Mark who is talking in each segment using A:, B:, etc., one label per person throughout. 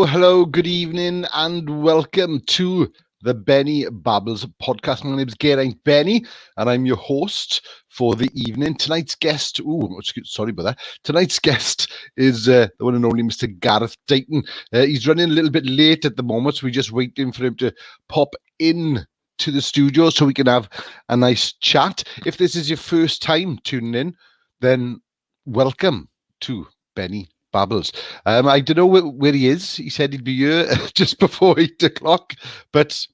A: Hello, good evening and welcome to the Benney Babbles Podcast. My name is Geraint Benney and I'm your host for the evening. Tonight's guest, sorry about that. Tonight's guest is the one and only Mr. Gareth Dyton. He's running a little bit late at the moment, so we're just waiting for him to pop in to the studio so we can have a nice chat. If this is your first time tuning in, then welcome to Benney Babbles. I don't know where he is. He said he'd be here just before 8 o'clock. But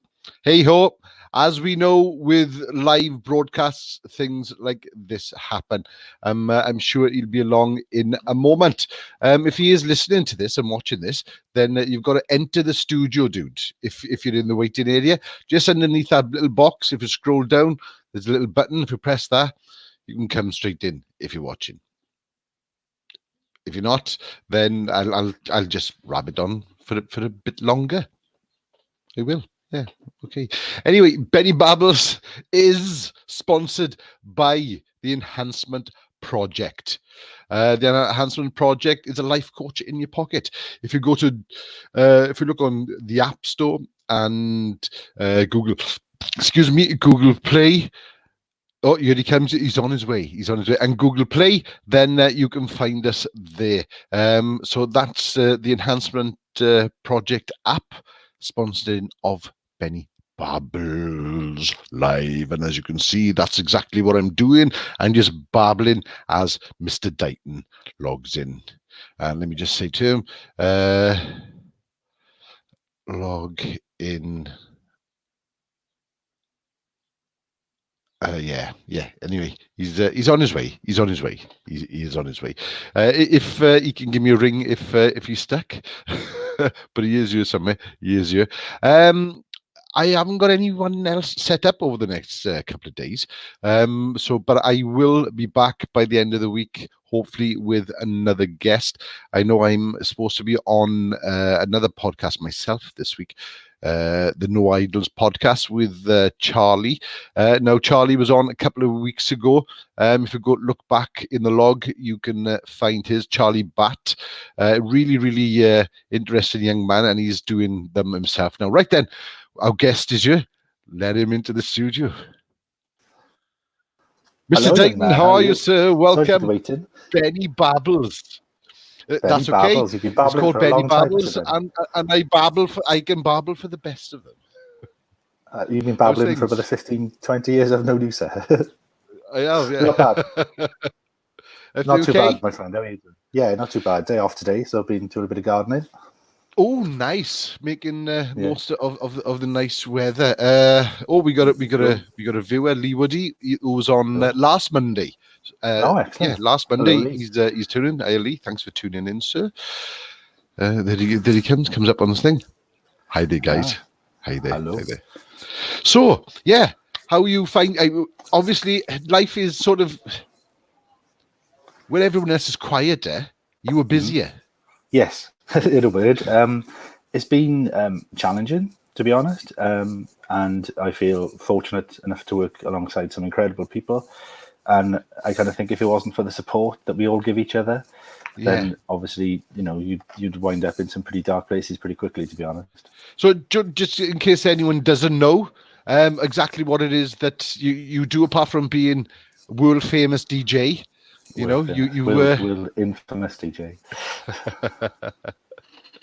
A: hey ho, as we know with live broadcasts, things like this happen. I'm sure he'll be along in a moment. If he is listening to this and watching this, then you've got to enter the studio, dude. If you're in the waiting area, just underneath that little box, if you scroll down, there's a little button. If you press that, you can come straight in if you're watching. If you're not, then I'll just rabbit on for a bit longer. I will. Yeah. Okay. Anyway, Benney Babbles is sponsored by the Enhancement Project. The Enhancement Project is a life coach in your pocket. If you go to, if you look on the App Store and Google Play. Oh, here he comes. He's on his way. And Google Play, then you can find us there. So that's the Enhancement Project app, sponsoring of Benney Babbles Live. And as you can see, that's exactly what I'm doing. I'm just babbling as Mr. Dyton logs in. And let me just say to him, log in. Yeah. Anyway, he's on his way. He is on his way. If he can give me a ring if he's stuck, but he is here somewhere. I haven't got anyone else set up over the next couple of days. But I will be back by the end of the week, hopefully with another guest. I know I'm supposed to be on another podcast myself this week. The No Idols podcast with Charlie. Now, Charlie was on a couple of weeks ago. If you go look back in the log, you can find his Charlie Bat. Really interesting young man, and he's doing them himself. Now, right then, our guest is here. Let him into the studio. Mr. Dyton, how are you, sir? Welcome. Benney Babbles. That's okay.
B: Babbles.
A: It's called Benney Babbles, and I can babble for the best of them.
B: You've been babbling for about 15, 20 years. I've known you, sir.
A: I have, yeah.
B: Not bad. Not too bad, my friend. How are you doing? Yeah, not too bad. Day off today, so I've been doing a bit of gardening.
A: Oh, nice! Making most of the nice weather. We got a viewer, Lee Woody, who was on last Monday.
B: Excellent.
A: Yeah, last Monday. He's tuning. Hi, Lee. Thanks for tuning in, sir. There he comes up on this thing. Hi there, guys. Hi there.
B: Hello.
A: Hi there. So, yeah, how you find? Obviously, life is sort of where everyone else is quieter. You were busier.
B: Yes, in a word. It's been challenging, to be honest, and I feel fortunate enough to work alongside some incredible people. And I kind of think if it wasn't for the support that we all give each other, then obviously, you'd wind up in some pretty dark places pretty quickly, to be honest.
A: So just in case anyone doesn't know exactly what it is that you do, apart from being world famous DJ, you were
B: infamous DJ.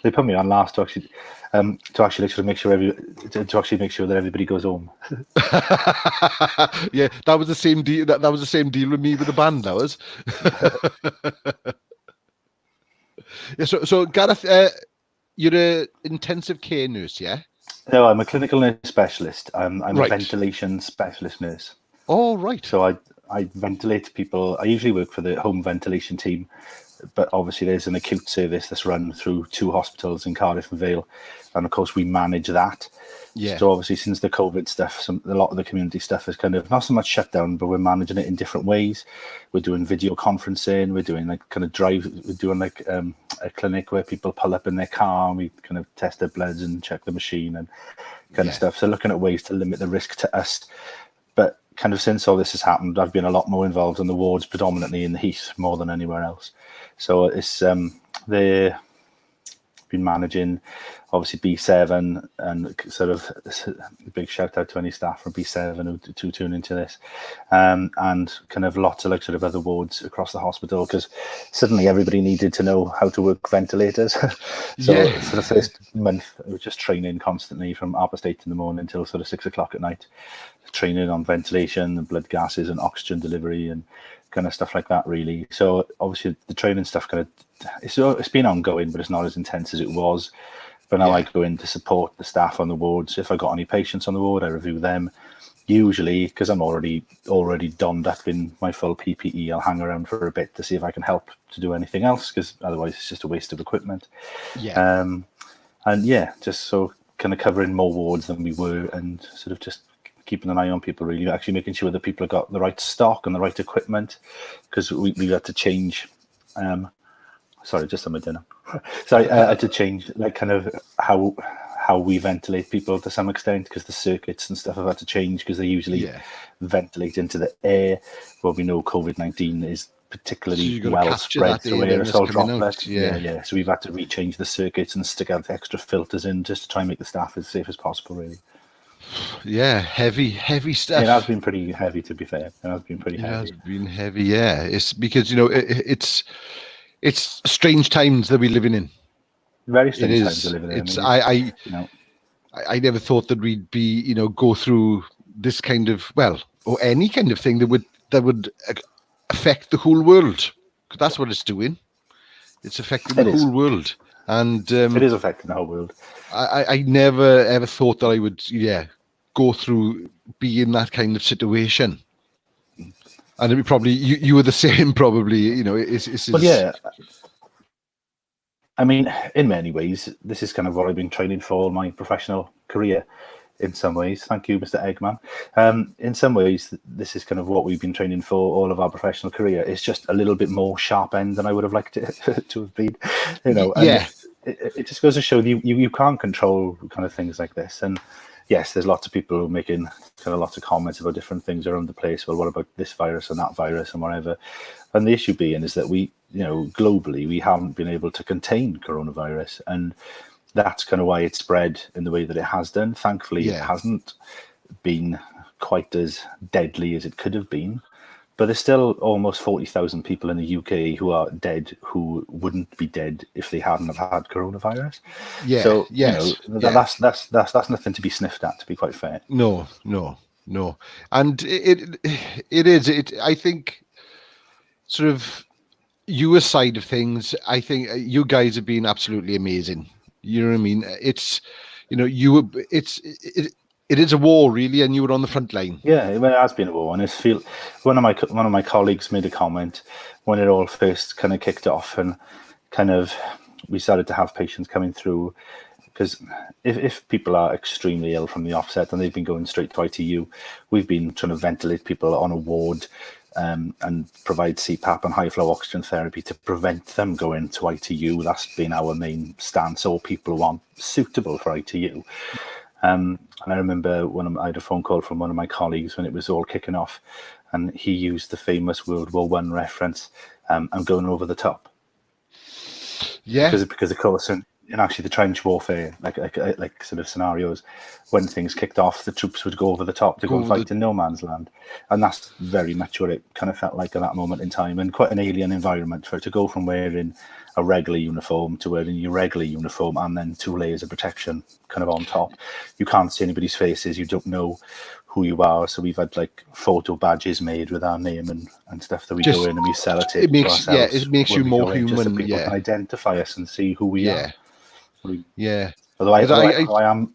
B: They put me on last to actually sort of make sure that everybody goes home.
A: Yeah, that was the same deal. That was the same deal with me with the band. That was. Yeah. So Gareth, you're an intensive care nurse, yeah?
B: No, I'm a clinical nurse specialist. I'm
A: Right.
B: a ventilation specialist nurse.
A: Oh, right.
B: So I ventilate people. I usually work for the home ventilation team, but obviously there's an acute service that's run through 2 hospitals in Cardiff and Vale, and of course we manage that.
A: Yeah.
B: So obviously since the COVID stuff, a lot of the community stuff is kind of not so much shut down, but we're managing it in different ways. We're doing video conferencing. We're doing like kind of We're doing like a clinic where people pull up in their car and we kind of test their bloods and check the machine and kind of stuff. So looking at ways to limit the risk to us. But kind of since all this has happened, I've been a lot more involved in the wards, predominantly in the Heath, more than anywhere else. So it's they've been managing obviously B7, and sort of a big shout out to any staff from B7 who tune into this, and kind of lots of like sort of other wards across the hospital, because suddenly everybody needed to know how to work ventilators. So for the first month, I was just training constantly from 8:30 in the morning until sort of 6 o'clock at night, training on ventilation and blood gases and oxygen delivery and kind of stuff like that, really. So obviously the training stuff kind of it's been ongoing, but it's not as intense as it was. But now I go in to support the staff on the wards. If I got any patients on the ward, I review them. Usually, because I'm already donned up in my full PPE, I'll hang around for a bit to see if I can help to do anything else, because otherwise it's just a waste of equipment. And just so kind of covering more wards than we were, and sort of just keeping an eye on people, really, actually making sure that people have got the right stock and the right equipment, because we had to change. Sorry, just on my dinner. Sorry, I had to change like kind of how we ventilate people to some extent, because the circuits and stuff have had to change, because they usually ventilate into the air. Well, we know COVID-19 is particularly well spread through aerosol droplets. So we've had to rechange the circuits and stick out extra filters in just to try and make the staff as safe as possible, really.
A: Yeah, heavy stuff.
B: It has been pretty heavy, to be fair. It has been pretty heavy.
A: It has been heavy, yeah. It's because, it's strange times that we're living in.
B: Very strange times we're living in.
A: I never thought that we'd be, go through this kind of, or any kind of thing that would affect the whole world. Because that's what it's doing. It's affecting the whole world. And
B: it is affecting the whole world.
A: I never ever thought that I would, go through, be in that kind of situation. And it probably you were the same, probably. But
B: yeah, I mean, in many ways, this is kind of what I've been training for my professional career. In some ways, thank you, Mr. Eggman. In some ways, this is kind of what we've been training for all of our professional career. It's just a little bit more sharp end than I would have liked it to have been. It just goes to show you can't control kind of things like this. And yes, there's lots of people making kind of lots of comments about different things around the place. Well, what about this virus and that virus and whatever? And the issue being is that we, globally, we haven't been able to contain coronavirus, and that's kind of why it spread in the way that it has done. Thankfully, it hasn't been quite as deadly as it could have been. But there's still almost 40,000 people in the UK who are dead, who wouldn't be dead if they hadn't have had coronavirus. That's nothing to be sniffed at, to be quite fair.
A: No. And it is. I think sort of your side of things, I think you guys have been absolutely amazing. You know what I mean? It's, it is a war, really, and you were on the front line.
B: Yeah, it has been a war, and one of my colleagues made a comment when it all first kind of kicked off, and kind of we started to have patients coming through, because if people are extremely ill from the offset and they've been going straight to ITU, we've been trying to ventilate people on a ward and provide CPAP and high flow oxygen therapy to prevent them going to ITU. That's been our main stance, or people who aren't suitable for ITU. And I remember I had a phone call from one of my colleagues when it was all kicking off, and he used the famous World War I reference, I'm going over the top.
A: Yeah.
B: Because of course, actually the trench warfare, like sort of scenarios, when things kicked off, the troops would go over the top to go and fight in no man's land, and that's very much what it kind of felt like at that moment in time, and quite an alien environment for it to go from wearing a regular uniform to wearing your regular uniform and then 2 layers of protection kind of on top. You can't see anybody's faces, you don't know who you are, so we've had like photo badges made with our name and stuff that we go in and we sell it
A: makes,
B: to ourselves.
A: It makes you more human,
B: just so people can identify us and see who we are. Although I am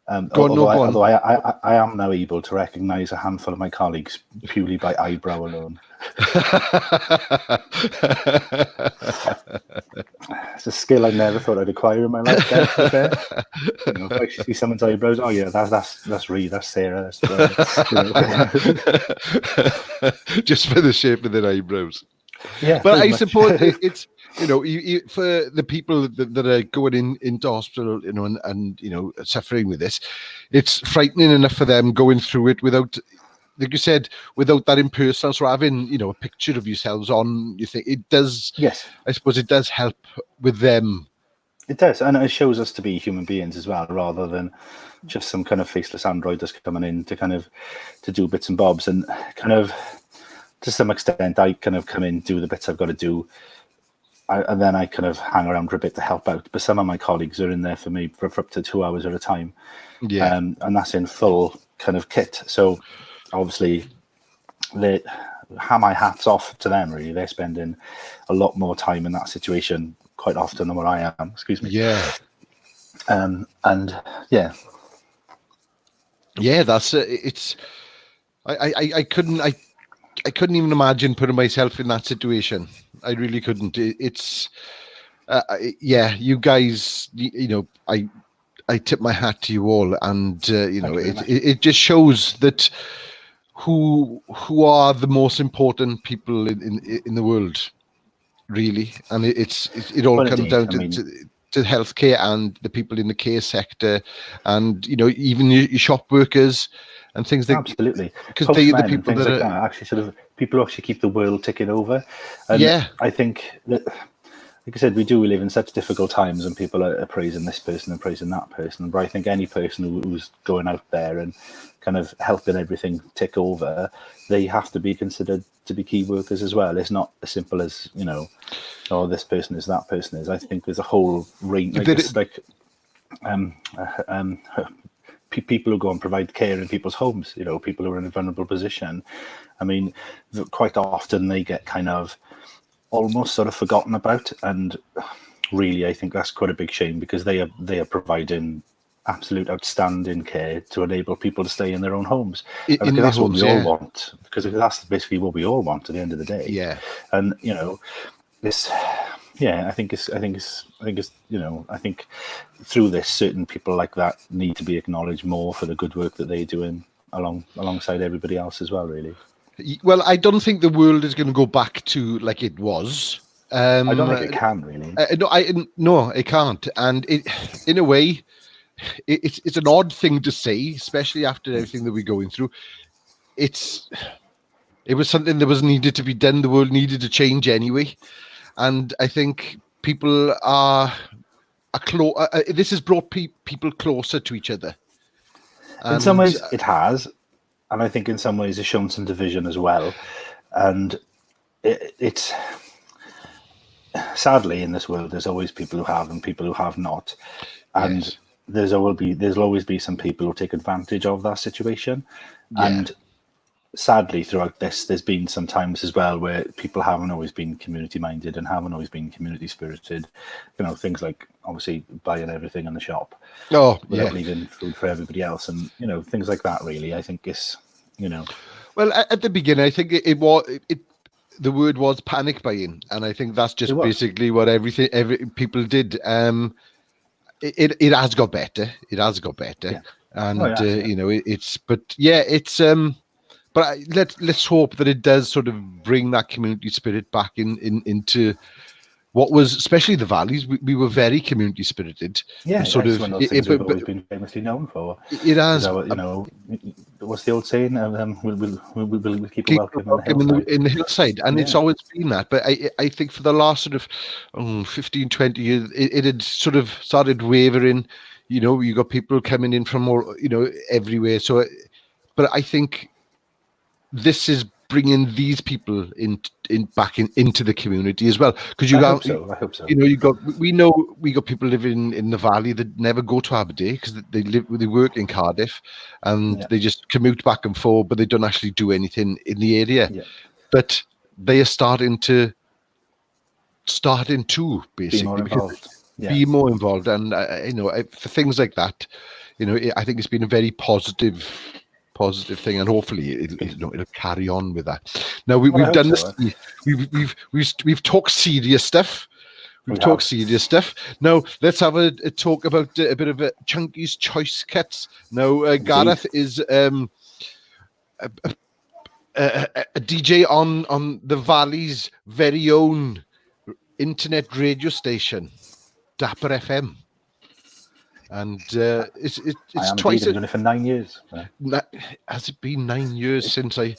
B: although I am now able to recognise a handful of my colleagues purely by eyebrow alone. It's a skill I never thought I'd acquire in my life. If I see someone's eyebrows, oh yeah, that's Rhys, that's Sarah.
A: Just for the shape of their eyebrows.
B: Yeah,
A: but I suppose it's for the people that are going into hospital, and suffering with this, it's frightening enough for them going through it without, like you said, without that impersonal. So having a picture of yourselves on, you think it does. Yes, I suppose it does help with them.
B: It does, and it shows us to be human beings as well, rather than just some kind of faceless android that's coming in to do bits and bobs, and kind of to some extent I kind of come in, do the bits I've got to do. And then I kind of hang around for a bit to help out. But some of my colleagues are in there for me for up to 2 hours at a time. Yeah. And that's in full kind of kit. So obviously, my hat's off to them, really. They're spending a lot more time in that situation quite often than what I am. Excuse me.
A: Yeah.
B: And yeah.
A: Yeah, that's it's. I couldn't even imagine putting myself in that situation. I really couldn't. It's, you guys. I tip my hat to you all, and it just shows that who are the most important people in the world, really, and it all comes down to healthcare and the people in the care sector, and even your shop workers. And things like
B: absolutely,
A: because they the people that,
B: like that actually sort of people who actually keep the world ticking over. And I think that, like I said, we live in such difficult times, and people are praising this person and praising that person. But I think any person who's going out there and kind of helping everything tick over, they have to be considered to be key workers as well. It's not as simple as this person is, that person is. I think there's a whole range, people who go and provide care in people's homes, people who are in a vulnerable position. I mean, quite often they get kind of almost sort of forgotten about, and really I think that's quite a big shame, because they are providing absolute outstanding care to enable people to stay in their own homes.
A: In
B: that's
A: homes,
B: what we all want, because that's basically what we all want at the end of the day.
A: Yeah.
B: And this. Yeah, I think through this, certain people like that need to be acknowledged more for the good work that they're doing alongside everybody else as well, really.
A: Well, I don't think the world is going to go back to like it was.
B: I don't think it can, really.
A: No, it can't. And in a way, it's an odd thing to say, especially after everything that we're going through. It was something that was needed to be done. The world needed to change anyway. And I think people are this has brought people closer to each other.
B: In some ways, it has, and I think in some ways it's shown some division as well. And it's sadly in this world, there's always people who have and people who have not, and there'll always be some people who take advantage of that situation, and. Sadly, throughout this, there's been some times as well where people haven't always been community-minded and haven't always been community-spirited. Things like, obviously, buying everything in the shop without leaving food for everybody else, and, things like that, really, I think is,
A: Well, at the beginning, I think the word was panic buying, and I think that's just basically what every people did. It has got better. It has got better. Yeah. And, But let's hope that it does sort of bring that community spirit back into what was, especially the valleys, we were very community spirited.
B: Yeah,
A: sort
B: it's
A: of
B: one of those things we've always been famously known for.
A: It has,
B: what's the old saying? We'll keep it welcome
A: in the hillside, and it's always been that. But I think for the last sort of 15, 20 years, it had sort of started wavering. You got people coming in from all, everywhere. So, but I think this is bringing these people back into the community as well, because
B: I hope so.
A: We got people living in the valley that never go to Aberdeen because they work in Cardiff, and they just commute back and forth, but they don't actually do anything in the area. But they are starting to basically be more involved, and for things like that, I think it's been a very positive thing, and hopefully it'll carry on with that. Now we've done this. We've talked serious stuff. Serious stuff. Now let's have a talk about a bit of a Chunky's choice cuts. Now Gareth is a DJ on the Valley's very own internet radio station, Dapper FM. And it's twice.
B: I've been doing it for 9 years.
A: Has it been 9 years since I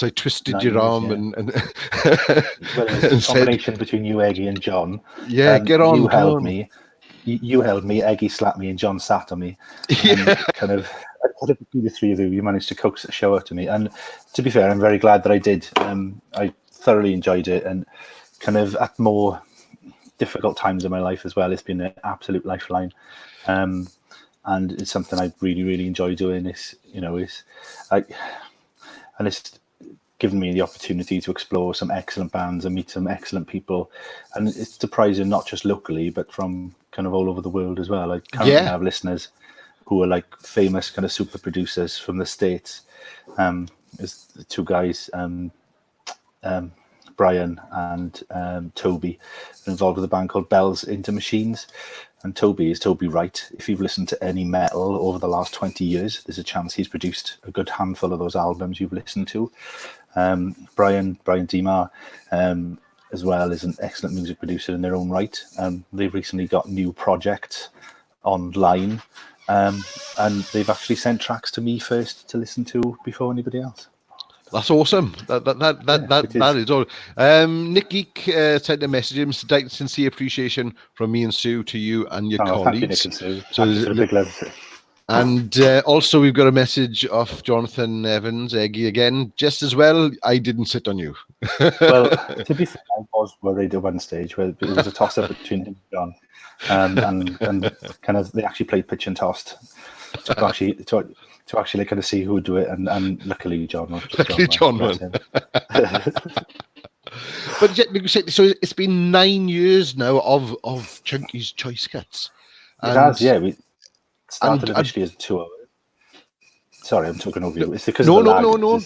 A: twisted your arm and
B: it's a combination between you, Eggy, and John.
A: Get on.
B: You held me. Eggy slapped me, and John sat on me. Kind of, between the three of you managed to coax a show out of me. And to be fair, I'm very glad that I did. I thoroughly enjoyed it, and kind of at more difficult times in my life as well, it's been an absolute lifeline. And it's something I really, really enjoy doing. It's given me the opportunity to explore some excellent bands and meet some excellent people. And it's surprising, not just locally, but from kind of all over the world as well. I currently have listeners who are like famous kind of super producers from the States. There's the two guys, Brian and Toby, involved with a band called Bells Into Machines. And Toby is Toby Wright. If you've listened to any metal over the last 20 years, there's a chance he's produced a good handful of those albums you've listened to. Brian Demar, as well, is an excellent music producer in their own right. They've recently got new projects online, and they've actually sent tracks to me first to listen to before anybody else.
A: That's awesome. That is all. Nick Geek sent a message. Mr. Dyton, sincere appreciation from me and Sue to you and your colleagues.
B: Thank you, Nick and Sue. So big love.
A: And also we've got a message off Jonathan Evans, Eggy again, just as well. I didn't sit on you.
B: Well, to be fair, I was worried at one stage where it was a toss-up between him and John, and kind of they actually played pitch and tossed to actually kind of see who would do it, and luckily John won.
A: But so it's been 9 years now of Chunky's Choice Cuts.
B: It has, yeah. We started initially as a 2 hour. Sorry, I'm talking over you. It's because
A: no.
B: I'm not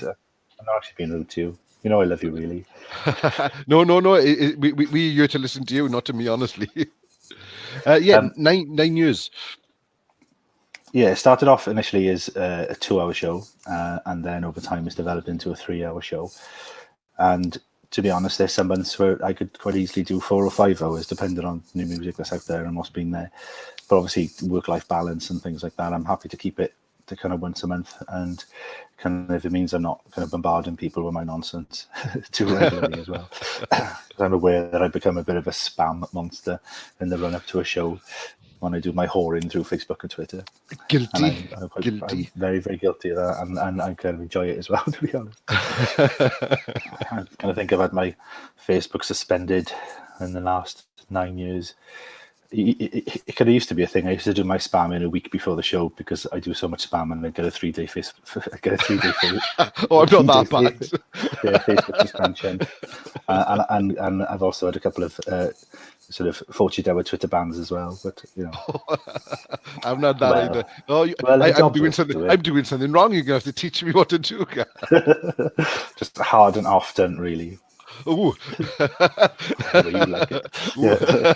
B: actually being rude to you. You know I love you, really.
A: No. We're here to listen to you, not to me, honestly. 9 years.
B: Yeah, it started off initially as a 2 hour show, and then over time it's developed into a 3 hour show. And to be honest, there's some months where I could quite easily do 4 or 5 hours, depending on new music that's out there and what's been there. But obviously, work-life balance and things like that, I'm happy to keep it to kind of once a month. And kind of, if it means I'm not kind of bombarding people with my nonsense too regularly as well. I'm aware that I've become a bit of a spam monster in the run-up to a show when I do my whoring through Facebook and Twitter.
A: Guilty.
B: I'm very, very guilty of that, and I kind of enjoy it as well, to be honest. I kind of think I've had my Facebook suspended in the last 9 years. It kind of used to be a thing. I used to do my spam in a week before the show because I do so much spam, and I get a 3 day
A: Oh, I'm not that bad.
B: Facebook suspension. And I've also had a couple of sort of 40-hour Twitter bans as well, but you know.
A: I'm not that either. Oh, I'm doing something wrong. You're gonna have to teach me what to do.
B: Just hard and often, really.
A: Ooh.
B: You like it. Yeah.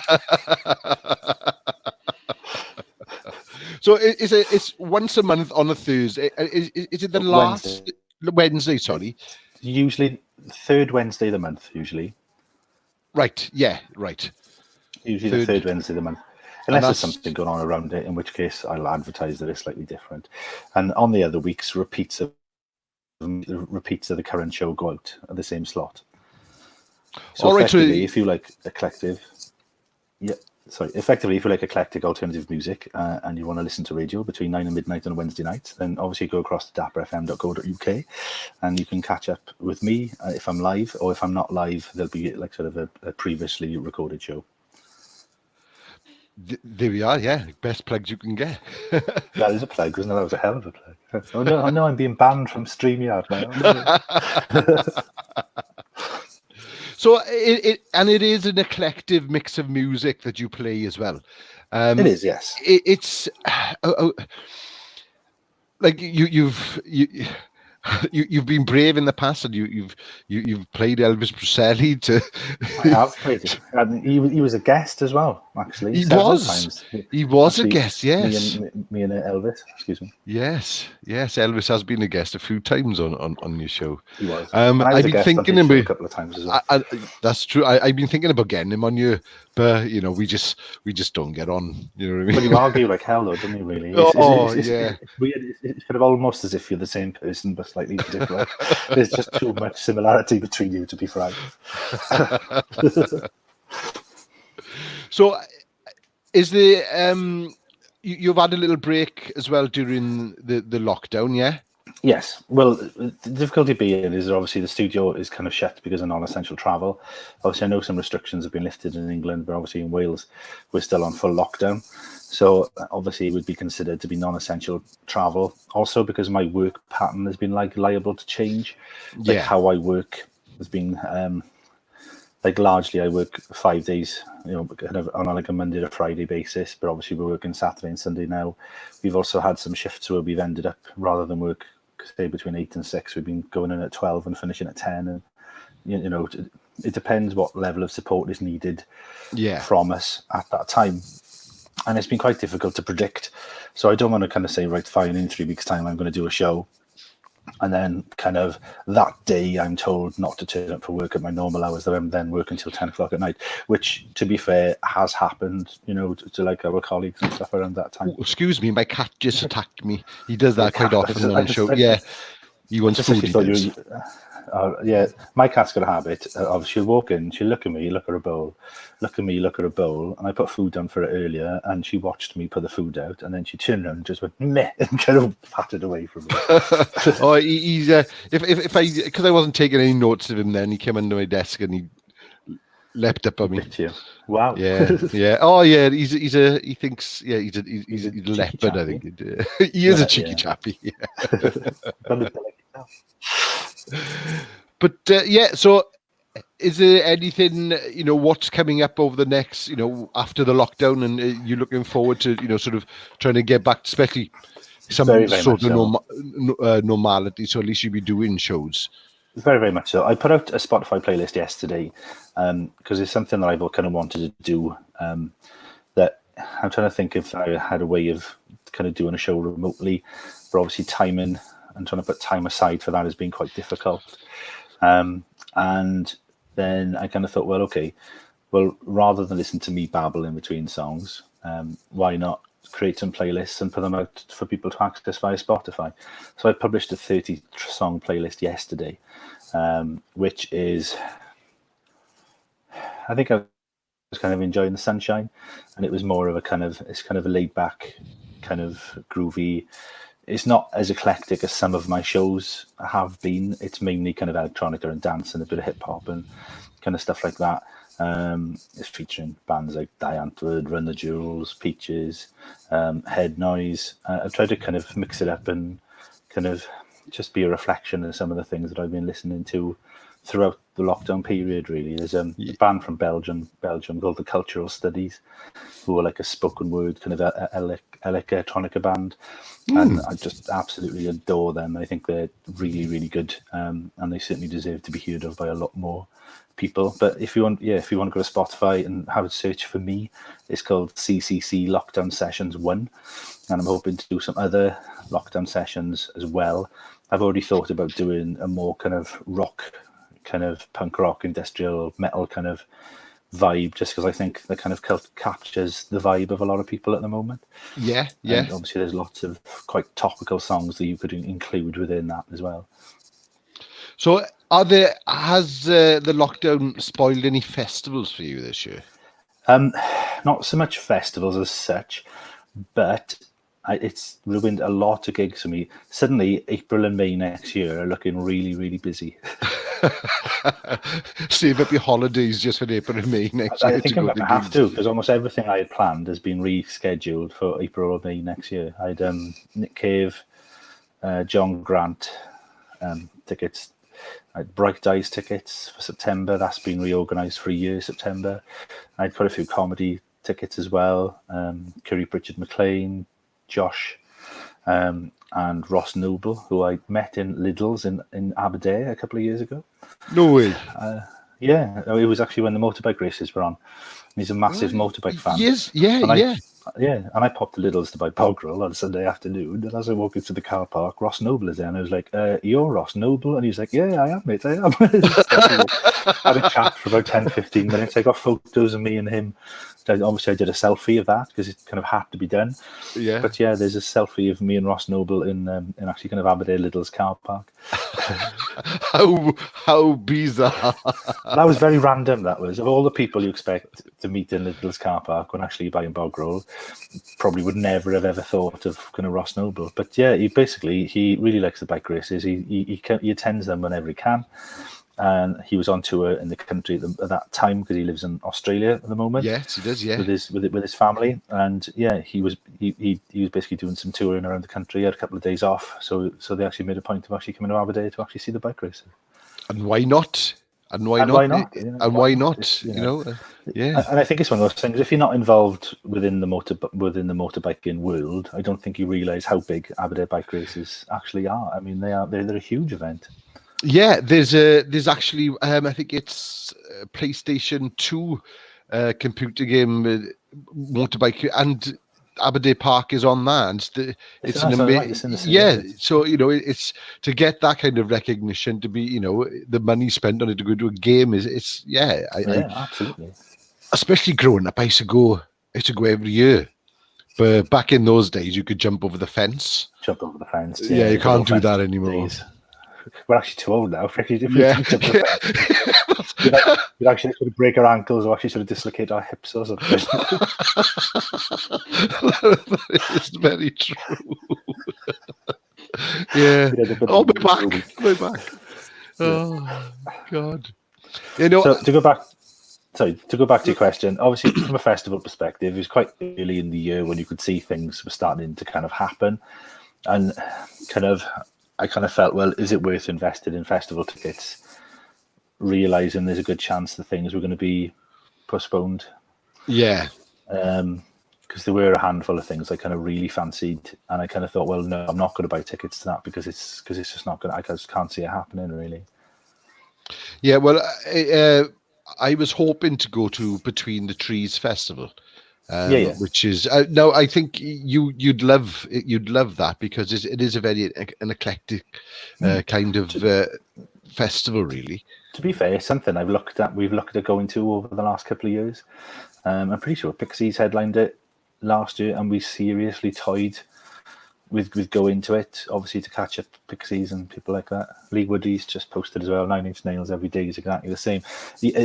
A: So it's once a month on a Thursday. Is it the last Wednesday? Sorry.
B: Usually third Wednesday of the month. Usually.
A: Right. Yeah. Right.
B: usually the third Wednesday of the month. Unless there's something going on around it, in which case I'll advertise that it's slightly different. And on the other weeks, repeats of the current show go out at the same slot. So effectively, if you like eclectic alternative music and you want to listen to radio between 9 and midnight on a Wednesday night, then obviously go across to dapperfm.co.uk and you can catch up with me if I'm live, or if I'm not live, there'll be like sort of a previously recorded show.
A: There we are, yeah. Best plugs you can get.
B: That is a plug, wasn't it? That was a hell of a plug. Oh no, I'm being banned from StreamYard now.
A: So it is an eclectic mix of music that you play as well.
B: It is, yes.
A: It's like you've been brave in the past, and you've played Elvis Presley to.
B: I have played it. And he was a guest as well, actually.
A: He was a guest, yes.
B: Me and Elvis, excuse me.
A: Yes. Elvis has been a guest a few times on your show.
B: He was.
A: I've been thinking
B: about a couple of times as well.
A: That's true. I've been thinking about getting him on you, but we just don't get on. You know what I mean?
B: But you argue like hell, though, don't you? Really?
A: Yeah.
B: It's weird. It's kind of almost as if you're the same person, but slightly different. There's just too much similarity between you, to be frank.
A: So, is there you've had a little break as well during the lockdown, yeah?
B: Yes. Well, the difficulty being is obviously the studio is kind of shut because of non-essential travel. Obviously, I know some restrictions have been lifted in England, but obviously in Wales, we're still on full lockdown. So obviously it would be considered to be non-essential travel. Also because my work pattern has been liable to change. Like how I work has been largely I work 5 days, kind of on like a Monday to Friday basis, but obviously we're working Saturday and Sunday now. We've also had some shifts where we've ended up, rather than work say between 8 and 6, we've been going in at 12 and finishing at 10, and it depends what level of support is needed from us at that time. And it's been quite difficult to predict. So I don't want to kind of say, right, fine, in 3 weeks' time, I'm going to do a show. And then kind of that day, I'm told not to turn up for work at my normal hours, that I'm then working until 10 o'clock at night, which, to be fair, has happened, to like our colleagues and stuff around that time.
A: Oh, excuse me, my cat just attacked me. He does that quite often on the show. Yeah, he wants food.
B: My cat's got a habit of she'll walk in, she'll look at me, look at her bowl, look at me, look at her bowl, and I put food down for her earlier, and she watched me put the food out, and then she turned around and just went meh and kind of patted away from me.
A: He's because I wasn't taking any notes of him then, he came under my desk and he leapt up on me.
B: Wow.
A: Yeah. Oh yeah, he's a leopard, I think. He is a cheeky chappy. Yeah. But so is there anything, what's coming up over the next, after the lockdown, and you're looking forward to, sort of trying to get back, especially some sort of normality, so at least you'll be doing shows?
B: Very, very much so. I put out a Spotify playlist yesterday because it's something that I've kind of wanted to do, that I'm trying to think if I had a way of kind of doing a show remotely, but obviously timing and trying to put time aside for that has been quite difficult. And then I kind of thought, well, rather than listen to me babble in between songs, why not create some playlists and put them out for people to access via Spotify? So I published a 30-song playlist yesterday, which is, I think I was kind of enjoying the sunshine, and it was more of it's kind of a laid back, kind of groovy. It's not as eclectic as some of my shows have been. It's mainly kind of electronica and dance and a bit of hip hop and kind of stuff like that. It's featuring bands like Die Antwoord, Run the Jewels, Peaches, Head Noise. I've tried to kind of mix it up and kind of just be a reflection of some of the things that I've been listening to throughout the lockdown period, really. There's a band from Belgium called the Cultural Studies, who are like a spoken word kind of electronica band. And I just absolutely adore them. I think they're really, really good, and they certainly deserve to be heard of by a lot more people. But if you want to go to Spotify and have a search for me, it's called CCC Lockdown Sessions 1, and I'm hoping to do some other lockdown sessions as well. I've already thought about doing a more kind of rock, kind of punk rock, industrial metal kind of vibe, just because I think that kind of captures the vibe of a lot of people at the moment.
A: Yeah.
B: And obviously there's lots of quite topical songs that you could include within that as well.
A: So has the lockdown spoiled any festivals for you this year?
B: Not so much festivals as such, but it's ruined a lot of gigs for me. Suddenly, April and May next year are looking really, really busy.
A: Save up your holidays just for April and May next year.
B: I think I'm going to have to, because almost everything I had planned has been rescheduled for April or May next year. I had Nick Cave, John Grant tickets. I had Bright Eyes tickets for September. That's been reorganised for a year, September. I had quite a few comedy tickets as well. Curry Pritchard McLean, Josh, and Ross Noble, who I met in Lidl's in Aberdeen a couple of years ago.
A: No way.
B: Yeah, it was actually when the motorbike races were on. He's a massive motorbike fan.
A: Yes, yeah.
B: And I popped to Lidl's to buy bog roll on Sunday afternoon. And as I walk into the car park, Ross Noble is there. And I was like, you're Ross Noble? And he's like, yeah, I am, mate, I am. Had a chat for about 10, 15 minutes. I got photos of me and him. Obviously, I did a selfie of that because it kind of had to be done.
A: Yeah.
B: But yeah, there's a selfie of me and Ross Noble in actually kind of Aberdeen Lidl's car park.
A: How bizarre.
B: That was very random, that was. Of all the people you expect to meet in Lidl's car park when actually you're buying bog roll, probably would never have ever thought of kind of Ross Noble. But yeah, he really likes the bike races. He attends them whenever he can. And he was on tour in the country at that time because he lives in Australia at the moment.
A: Yes, he does. Yeah,
B: with his family, and yeah, he was basically doing some touring around the country. He had a couple of days off, so they actually made a point of actually coming to Aberdeen to actually see the bike races.
A: And why not? And why not? Yeah.
B: And I think it's one of those things. If you're not involved within the motorbiking world, I don't think you realise how big Aberdeen bike races actually are. I mean, they're a huge event.
A: Yeah, there's actually I think it's PlayStation 2 computer game motorbike, and Aberdeen Park is on that. And it's an amazing, yeah. So it's to get that kind of recognition, to be the money spent on it to go to a game I
B: absolutely.
A: Especially growing up, I used to go every year. But back in those days, you could jump over the fence.
B: Yeah,
A: you can't do that anymore.
B: Days. We're actually too old now for actually different. We'd actually sort of break our ankles or actually sort of dislocate our hips or something.
A: That is very true. Yeah. My back. Oh God.
B: So to go back to your question, obviously from a festival perspective, it was quite early in the year when you could see things were starting to kind of happen, and I kind of felt, well, is it worth investing in festival tickets, realizing there's a good chance that things were going to be postponed?
A: Yeah.
B: Because there were a handful of things I kind of really fancied, and I kind of thought, well, no, I'm not going to buy tickets to that because it's just not going to, I just can't see it happening, really.
A: Yeah, well, I was hoping to go to Between the Trees Festival. Which is no, I think you'd love that because it is a very an eclectic kind of festival, really.
B: To be fair, it's something we've looked at going to over the last couple of years. I'm pretty sure Pixies headlined it last year, and we seriously toyed with going to it, obviously to catch up Pixies and people like that. Lee Woody's just posted as well. 9 Inch Nails every day is exactly the same.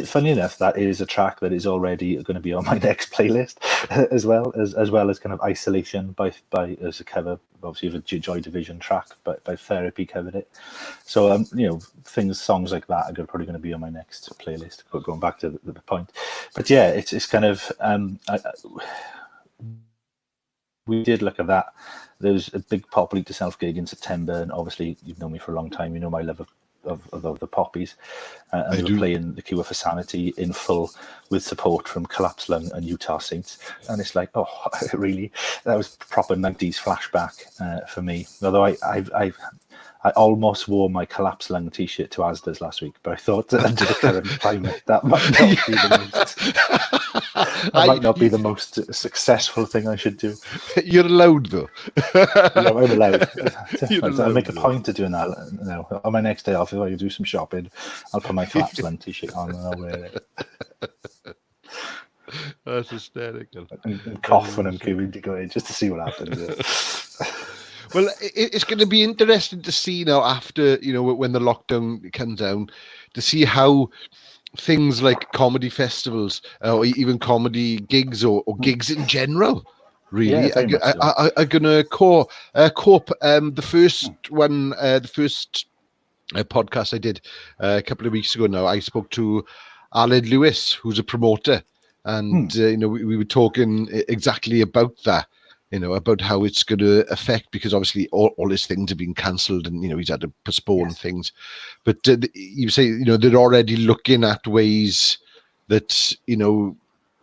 B: Funny enough, that is a track that is already going to be on my next playlist, as well as kind of Isolation by as a cover, obviously of a Joy Division track, but by Therapy covered it. So songs like that are probably going to be on my next playlist. Going back to the point, but yeah, it's kind of we did look at that. There was a big Pop Lead to Self gig in September, and obviously you've known me for a long time. You know my love of the Poppies. And they were playing The Cure for Sanity in full with support from Collapsed Lung and Utah Saints. And it's like, oh, really? That was proper 90s flashback for me. Although I almost wore my Collapsed Lung t-shirt to Asda's last week, but I thought that under the current climate, that might not be the most successful thing I should do.
A: You're allowed, though.
B: I'm allowed. I'll make a point of doing that. On my next day off, if I do some shopping, I'll put my Collapsed Lung t-shirt on and I'll wear it.
A: That's hysterical.
B: And cough when I'm queuing to go in just to see what happens.
A: Well, it's going to be interesting to see now after, when the lockdown comes down, to see how things like comedy festivals or even comedy gigs or gigs in general really are going to cope. The first podcast I did a couple of weeks ago now, I spoke to Aled Lewis, who's a promoter, and we were talking exactly about that, about how it's going to affect, because obviously all his things have been cancelled and he's had to postpone things, but you say they're already looking at ways that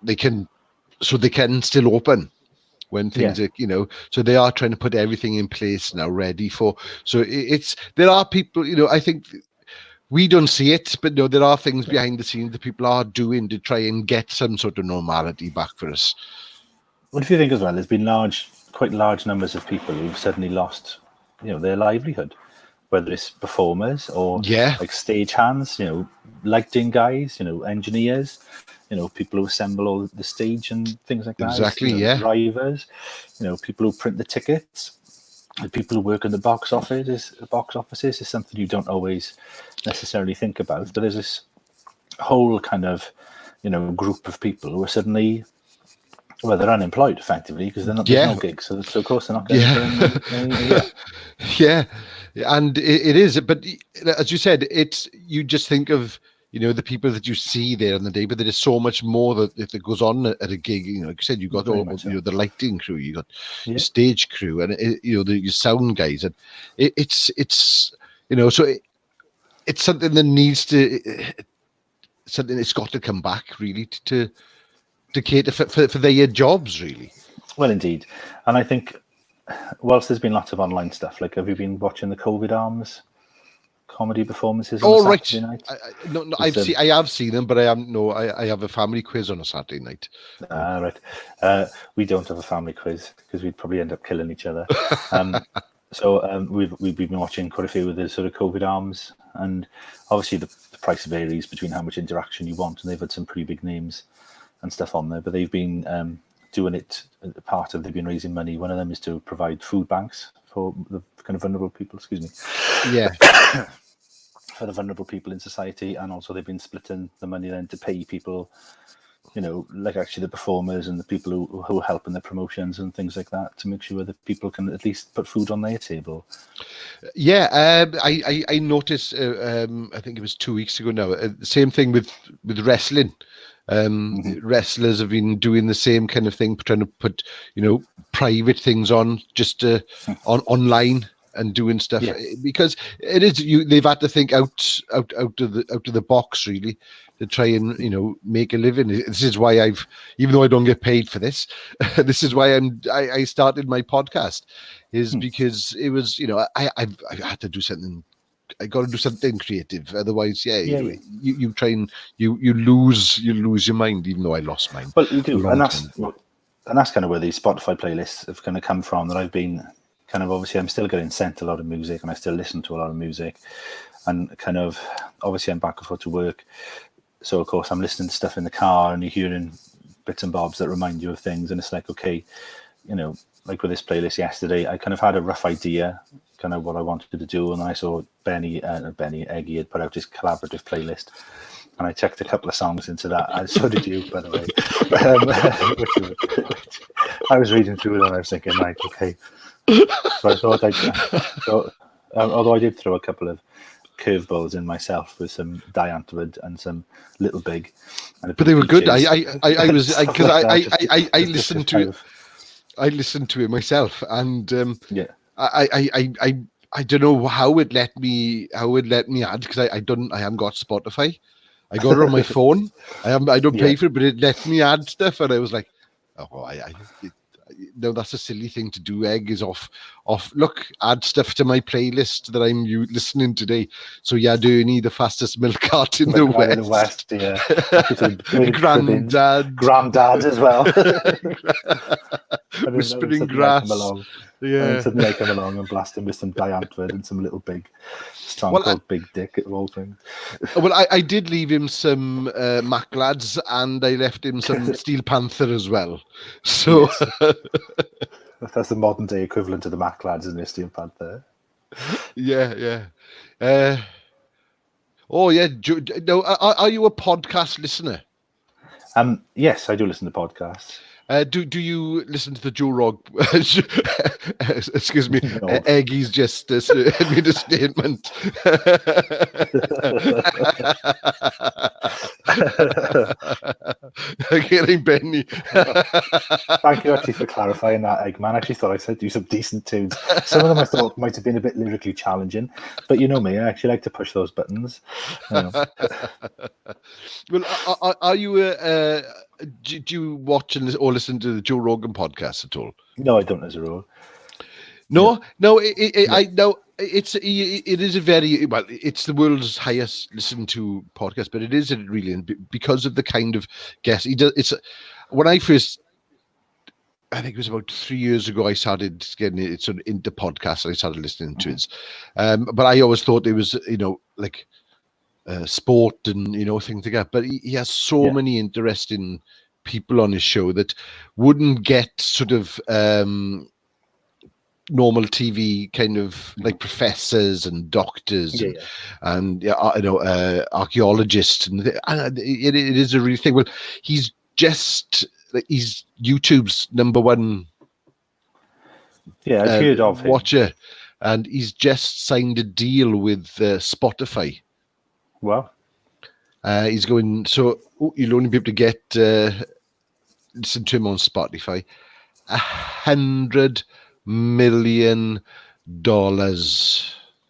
A: they can still open when things are, so they are trying to put everything in place now ready for. So there are people, I think we don't see it, but no, there are things behind the scenes that people are doing to try and get some sort of normality back for us.
B: What do you think as well? There's been quite large numbers of people who've suddenly lost, their livelihood, whether it's performers or like stage hands, lighting guys, engineers, people who assemble all the stage and things like that.
A: Exactly,
B: drivers, people who print the tickets, the people who work in the box offices is something you don't always necessarily think about. But there's this whole kind of, group of people who are suddenly, well, they're unemployed effectively because they're not there's no gigs, so of course they're not going to.
A: And it is, but as you said, you just think of the people that you see there on the day, but there is so much more that goes on at a gig. Like you said, you got the lighting crew, you got your stage crew, and your sound guys, and it's so it's something that needs to something that's got to come back really to cater for their jobs, really.
B: Well, indeed. And I think whilst there's been lots of online stuff, like, have you been watching the COVID Arms comedy performances on Saturday night?
A: I have seen them, but I have a family quiz on a Saturday night.
B: Right. We don't have a family quiz because we'd probably end up killing each other. So we've been watching quite a few of the sort of COVID Arms, and obviously the price varies between how much interaction you want, and they've had some pretty big names and stuff on there, but they've been doing it. They've been raising money. One of them is to provide food banks for the kind of vulnerable people. Excuse me. Yeah. For the vulnerable people in society, and also they've been splitting the money then to pay people, like actually the performers and the people who help in the promotions and things like that, to make sure that people can at least put food on their table.
A: I noticed. I think it was 2 weeks ago now. The same thing with wrestling. Wrestlers have been doing the same kind of thing, trying to put private things on just online and doing stuff, because it is they've had to think out of the box really to try and make a living. This is why even though I don't get paid for this, this is why I started my podcast, is because it was I had to do something. I got to do something creative, otherwise, you try and you lose your mind. Even though I lost mine,
B: well, you do, and that's kind of where these Spotify playlists have kind of come from. That I've been kind of, obviously, I'm still getting sent a lot of music, and I still listen to a lot of music, and kind of obviously I'm back and forth to work, so of course I'm listening to stuff in the car, and you're hearing bits and bobs that remind you of things, and it's like, okay, like with this playlist yesterday, I kind of had a rough idea, kind of what I wanted to do, and then I saw Eggy had put out his collaborative playlist, and I checked a couple of songs into that, and so did you, by the way. Which I was reading through it, and I was thinking, like, okay. So I thought although I did throw a couple of curveballs in myself with some Die Antwoord and some Little Big, but
A: they were good. I listened to it. I listened to it myself, and I don't know how it let me add, because I haven't got Spotify. I got it on my phone. I don't pay for it, but it let me add stuff, and I was like, no, that's a silly thing to do. Egg is off. Look, add stuff to my playlist that I'm listening today. So Dooney, the fastest milk cart in the West.
B: Granddad as well.
A: Whispering Grass.
B: And
A: Yeah.
B: then suddenly I come along and blast him with some Diantwoord and some little big song
A: Well,
B: called Big Dick at all things.
A: Well, I did leave him some Mac Lads, and I left him some Steel Panther as well. So
B: Yes. That's the modern day equivalent of the Mac Lads in the Steel Panther.
A: yeah. Oh yeah. No, are you a podcast listener?
B: Yes, I do listen to podcasts.
A: Do you listen to the Joe Rog? Excuse me,
B: No.
A: Eggy's just made a statement. Getting Benny.
B: Thank you actually for clarifying that, Eggman. I actually thought I said do some decent tunes. Some of them I thought might have been a bit lyrically challenging, but you know me, I actually like to push those buttons. You know.
A: Well, are you do you watch or listen to the Joe Rogan podcast at all?
B: No, I don't as a rule.
A: No. I know it is a very well. It's the world's highest listened to podcast, but it is really because of the kind of guest he does. It's when I first, I think it was about 3 years ago, I started getting it sort of into podcasts. And I started listening to it, but I always thought it was like sport and things like that. But he has so many interesting people on his show that wouldn't get sort of normal TV kind of like professors and doctors and archaeologists, and it is a real thing. Well, he's YouTube's number one
B: I've heard of him.
A: watcher, and he's just signed a deal with Spotify.
B: Wow.
A: He's going, so you'll only be able to get listen to him on Spotify. $100 million.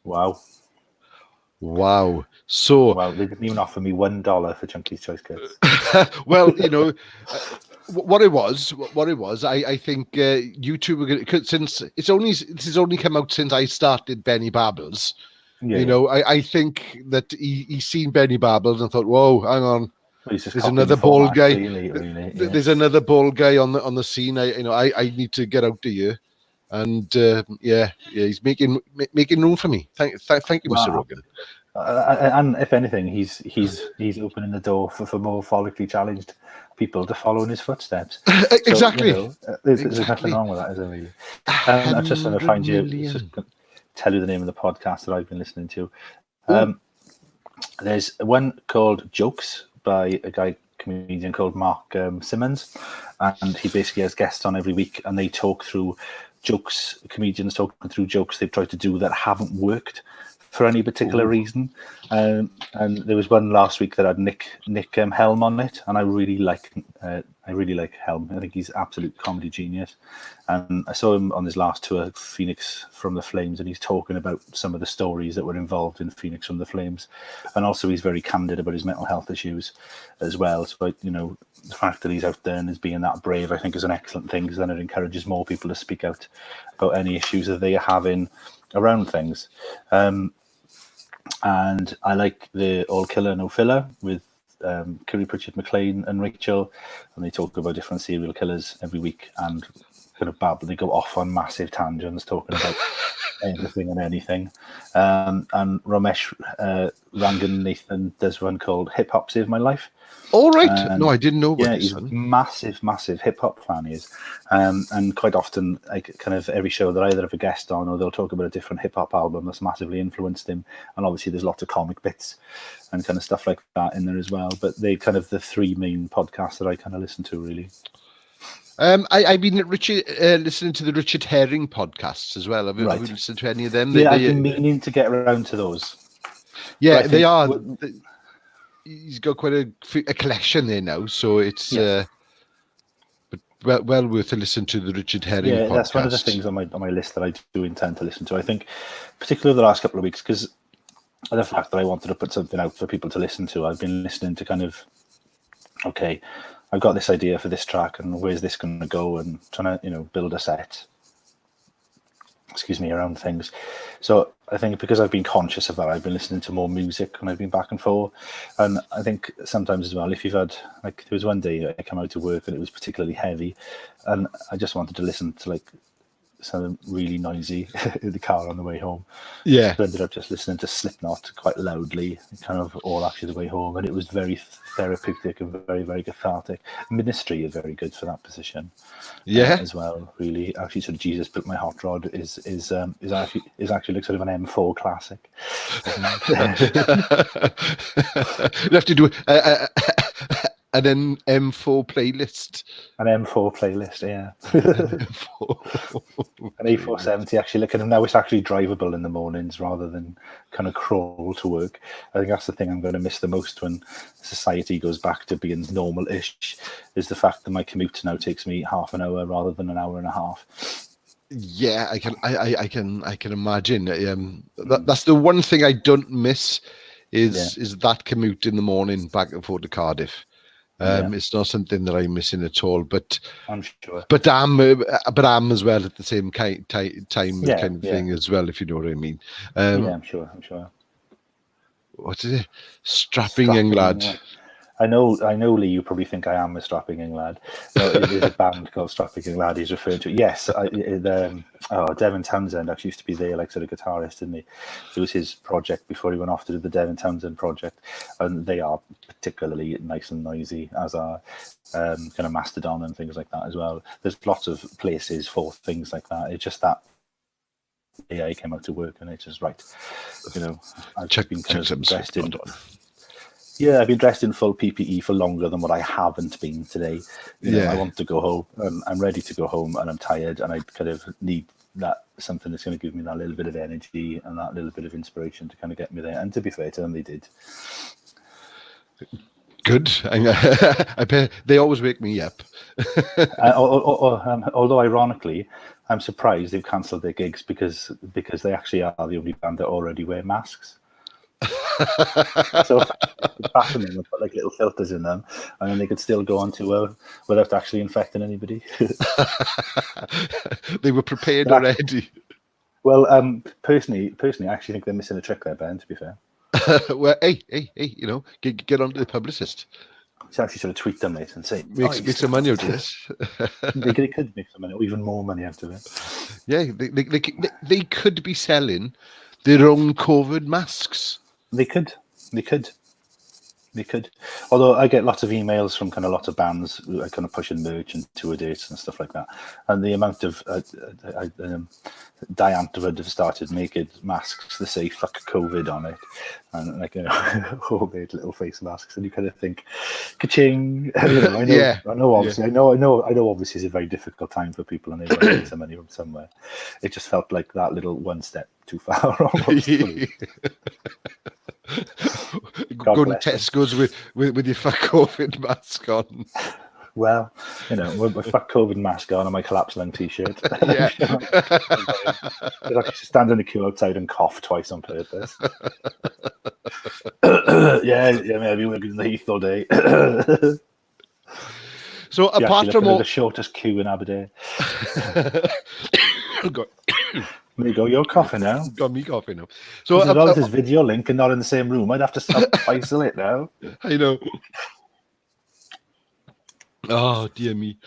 A: Wow. So
B: they didn't even offer me $1 for Chunky's Choice Kids.
A: Well, what it was, I think YouTube, since this has only come out since I started Benney Babbles. I think that he's seen Benney Babbles and thought, whoa, hang on, there's another bald guy. Really. There's another bald guy on the scene. I need to get out of here. And he's making room for me. Thank you, Mr. Rogan.
B: And if anything, he's opening the door for more follically challenged people to follow in his footsteps.
A: Exactly.
B: There's nothing wrong with that, is there really? I'm just going to find you. Tell you the name of the podcast that I've been listening to. There's one called Jokes by a comedian called Mark Simmons, and he basically has guests on every week, and they talk through jokes, comedians talking through jokes they've tried to do that haven't worked for any particular reason. And there was one last week that had Nick Helm on it, and I really like Helm. I think he's absolute comedy genius. And I saw him on his last tour, Phoenix from the Flames, and he's talking about some of the stories that were involved in Phoenix from the Flames, and also he's very candid about his mental health issues as well. So the fact that he's out there and is being that brave, I think, is an excellent thing, because then it encourages more people to speak out about any issues that they are having around things. And I like the All Killer No Filler with Kiri Pritchard McLean and Rachel, and they talk about different serial killers every week and kind of babble. They go off on massive tangents talking about everything and anything. And Ramesh Rangan Nathan does one called Hip Hop Saved My Life.
A: All right. No, I didn't know about this.
B: He's a massive hip hop fan. He is, and quite often, like kind of every show that I either have a guest on, or they'll talk about a different hip hop album that's massively influenced him. And obviously, there's lots of comic bits and kind of stuff like that in there as well. But they kind of the three main podcasts that I kind of listen to, really.
A: I've been listening to the Richard Herring podcasts as well. Have you listened to any of them?
B: I've been meaning to get around to those.
A: Yeah, they are. He's got quite a collection there now, so it's but well worth a listen to the Richard Herring podcast.
B: That's one of the things on my list that I do intend to listen to. I think, particularly the last couple of weeks, because of the fact that I wanted to put something out for people to listen to, I've been listening to kind of, okay, I've got this idea for this track, and where's this going to go, and trying to build a set. Around things. So I think because I've been conscious of that, I've been listening to more music when I've been back and forth. And I think sometimes as well, if you've had, like, there was one day I came out to work and it was particularly heavy, and I just wanted to listen to like something really noisy in the car on the way home.
A: Yeah.
B: So I ended up just listening to Slipknot quite loudly, kind of all actually the way home, and it was very therapeutic and very, very cathartic. Ministry is very good for that position. As well, really. Actually, sort of Jesus Built My Hot Rod is actually like sort of an M4 classic.
A: You have to do an M4 playlist.
B: An M4 playlist, yeah. An A470 actually. Look at them now. It's actually drivable in the mornings rather than kind of crawl to work. I think that's the thing I'm going to miss the most when society goes back to being normal-ish. Is the fact that my commute now takes me half an hour rather than an hour and a half.
A: Yeah, I can imagine. That's the one thing I don't miss is that commute in the morning back and forth to Cardiff. It's not something that I'm missing at all, but
B: I'm sure.
A: But I'm as well at the same time kind of thing as well, if you know what I mean.
B: I'm sure.
A: What is it? Strapping young lad.
B: Yeah. I know, Lee, you probably think I am a strapping young lad. No, it is a band called Strapping Young Lad he's referring to. Yes, Devin Townsend actually used to be there, like sort of guitarist, didn't he? It was his project before he went off to do the Devin Townsend project. And they are particularly nice and noisy, as are kind of Mastodon and things like that as well. There's lots of places for things like that. It's just that I came out to work and it's just right. I've been kind of dressed in. Yeah, I've been dressed in full PPE for longer than what I haven't been today. I want to go home. I'm ready to go home, and I'm tired, and I kind of need that something that's going to give me that little bit of energy and that little bit of inspiration to kind of get me there. And to be fair to them, they did.
A: Good. I bet they always wake me up.
B: Although ironically, I'm surprised they've cancelled their gigs because they actually are the only band that already wear masks. So fasten them and put like little filters in them, and then they could still go on tour without actually infecting anybody.
A: They were prepared already.
B: Well, personally, I actually think they're missing a trick there, Ben. To be fair.
A: Well, hey, get on to the publicist.
B: To actually sort of tweet them, mate, and say,
A: make some money out of this.
B: They could make some money, or even more money out of it.
A: Yeah, they could be selling their own COVID masks.
B: They could. Although I get lots of emails from kind of lots of bands who are kind of pushing merch and tour dates and stuff like that. And the amount of Diant have started making masks that say "fuck COVID" on it, and like homemade little face masks, and you kind of think, ka-ching. I know. Obviously, I know. Obviously, it's a very difficult time for people, and they want to make some money from somewhere. It just felt like that little one step too far. Almost.
A: Go to Tesco's with your fuck COVID mask on.
B: Well, with my fuck COVID mask on and my collapsed lung t-shirt.
A: Yeah.
B: I'd actually stand in the queue outside and cough twice on purpose. Maybe working in the Heath all day.
A: So apart from all
B: the shortest queue in Aberdeen. There you go, you're coughing now.
A: Got me coughing now. So
B: about this video link and not in the same room, I'd have to self-isolate now.
A: I know. Oh, dear me.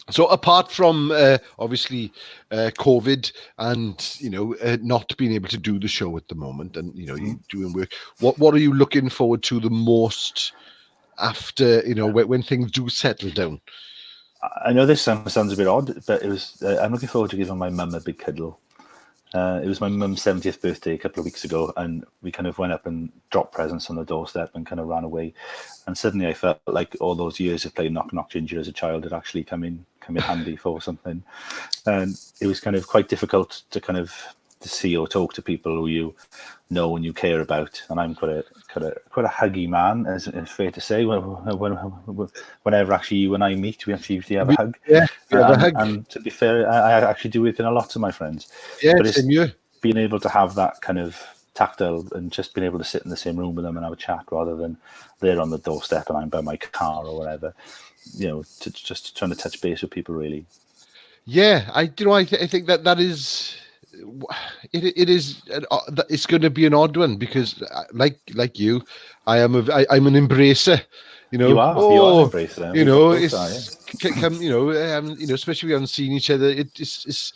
A: So apart from obviously COVID and not being able to do the show at the moment, and you're doing work, what are you looking forward to the most after when things do settle down?
B: I know this sounds a bit odd, but it was. I'm looking forward to giving my mum a big cuddle. It was my mum's 70th birthday a couple of weeks ago, and we kind of went up and dropped presents on the doorstep and kind of ran away. And suddenly I felt like all those years of playing Knock Knock Ginger as a child had actually come in handy for something. And it was kind of quite difficult to kind of to see or talk to people who you know and you care about. And I'm quite a huggy man, as it's fair to say. Whenever actually you and I meet, we actually usually have a hug.
A: Yeah, have a hug.
B: And to be fair, I actually do it in a lot to my friends.
A: Yeah,
B: but it's
A: same you.
B: Being able to have that kind of tactile and just being able to sit in the same room with them and have a chat rather than they're on the doorstep and I'm by my car or whatever. To just trying to touch base with people, really.
A: Yeah, I think that is. It is. It's going to be an odd one because, like you, I'm an embracer. You know,
B: You are embracing them.
A: you
B: We
A: know,
B: both are, yeah.
A: especially we haven't seen each other. It's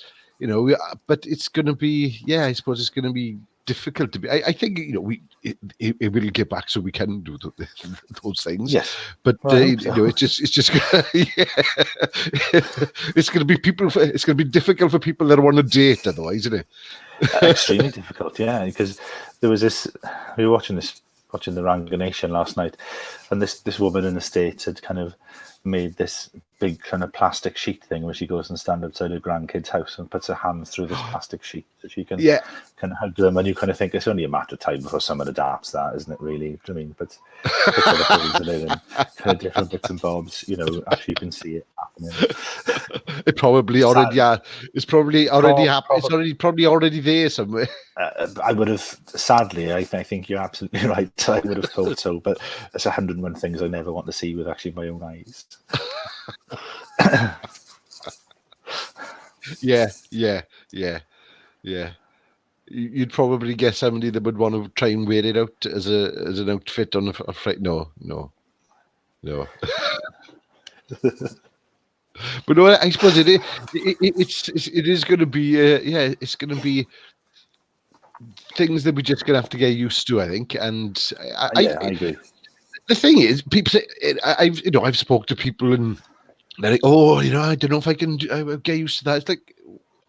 A: but it's going to be, I suppose it's going to be difficult to be. I think it will get back so we can do those things.
B: Yes,
A: but
B: well, I hope so.
A: it's just it's going to be it's going to be difficult for people that want to date otherwise, isn't it?
B: Extremely difficult, yeah, because there was this. We were watching the Ranga Nation last night, and this woman in the States had kind of made this big kind of plastic sheet thing where she goes and stands outside her grandkid's house and puts her hands through this plastic sheet so she can kind of hug them, and you kind of think it's only a matter of time before someone adapts that, isn't it, really? I mean, but puts other holes in it and kind of different bits and bobs, after you can see it happening.
A: It probably already it's probably already happened. It's probably already there somewhere.
B: I would have, sadly, I think you're absolutely right. I would have thought so, but there's 101 things I never want to see with actually my own eyes. Yeah. You'd probably get somebody that would want to try and wear it out as an outfit on a Friday. No. But no, I suppose it is going to be it's going to be things that we're just going to have to get used to, I think. And I agree.
A: The thing is, people say, I've spoke to people and they're like, oh, I don't know if I can get used to that. It's like,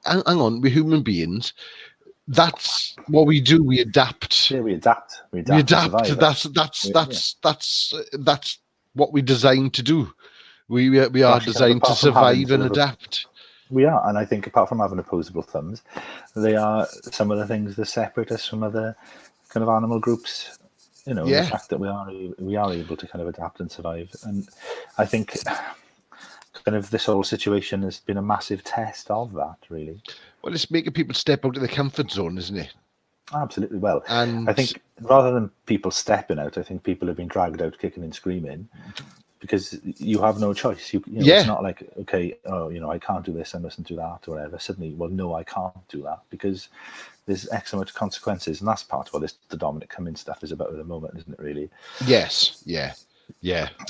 A: hang on, we're human beings. That's what we do. We adapt.
B: Yeah, we adapt.
A: That's what we're designed to do. We are designed to survive and adapt.
B: We are, and I think apart from having opposable thumbs, they are some of the things that separate us from other kind of animal groups. The fact that we are able to kind of adapt and survive, and I think kind of this whole situation has been a massive test of that, really.
A: Well, it's making people step out of their comfort zone, isn't it?
B: Absolutely. Well,
A: and
B: I think rather than people stepping out, I think people have been dragged out kicking and screaming. Because you have no choice. It's not like, okay, I can't do this, I mustn't do that, or whatever. Suddenly, well, no, I can't do that because there's X amount of consequences, and that's part of what the Dominic Cummings stuff is about at the moment, isn't it? Really?
A: Yes. Yeah.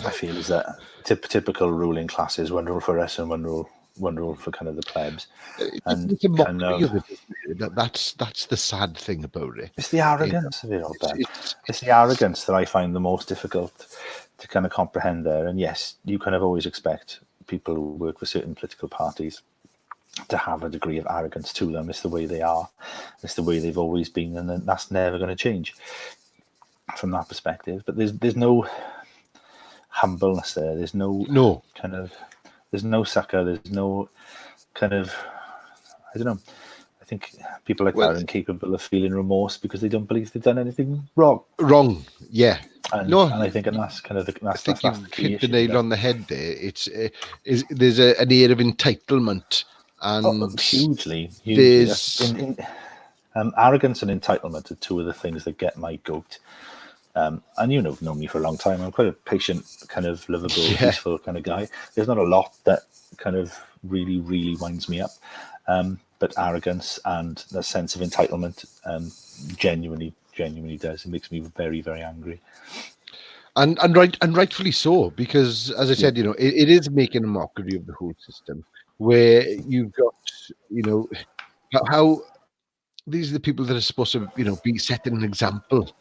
B: I feel is that typical ruling classes, one rule for us and one rule for kind of the plebs. And
A: it's a mockery of it. That's the sad thing about it.
B: It's the arrogance of it all, Ben. It's the arrogance that I find the most difficult to kind of comprehend there. And yes, you kind of always expect people who work for certain political parties to have a degree of arrogance to them. It's the way they are. It's the way they've always been, and that's never going to change from that perspective. But there's no humbleness there. There's no kind of, there's no sucker. There's no kind of, I don't know. I think people like that are incapable of feeling remorse because they don't believe they've done anything wrong.
A: Yeah.
B: And I think that's kind of
A: I think you've hit the nail on the head there. There's an air of entitlement, and
B: hugely.
A: There's
B: arrogance and entitlement are two of the things that get my goat. And you've known me for a long time. I'm quite a patient, kind of lovable, peaceful kind of guy. There's not a lot that kind of really, really winds me up. But arrogance and the sense of entitlement genuinely does. It makes me very, very angry.
A: And rightfully so, because as I said, it is making a mockery of the whole system, where you've got, how these are the people that are supposed to, be setting an example,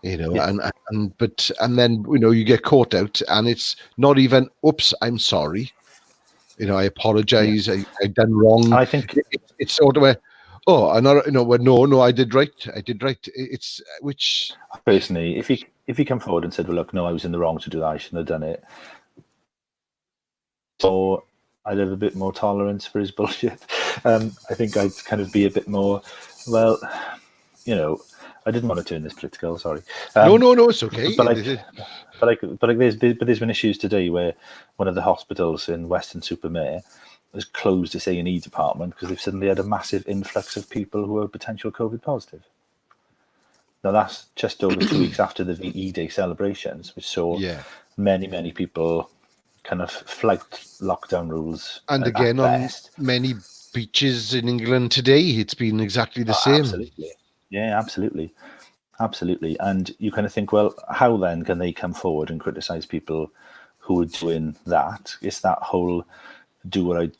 A: and then you get caught out, and it's not even, oops, I'm sorry. I apologize. I've done wrong.
B: I think
A: it's sort of no, I did right. It's which
B: personally, if he come forward and said, well, look, no, I was in the wrong to do that. I shouldn't have done it. So I'd have a bit more tolerance for his bullshit. I think I'd kind of be a bit more, well, I didn't want to turn this political. Sorry.
A: No, it's okay.
B: But there's been issues today where one of the hospitals in Weston-super-Mare has closed its A&E department because they've suddenly had a massive influx of people who are potential COVID positive. Now that's just over 2 weeks after the VE Day celebrations, which saw many people kind of flout lockdown rules.
A: And again, on many beaches in England today, it's been exactly the same.
B: Absolutely. Yeah, absolutely. absolutely. And you kind of think, well, how then can they come forward and criticize people who are doing that? It's that whole do what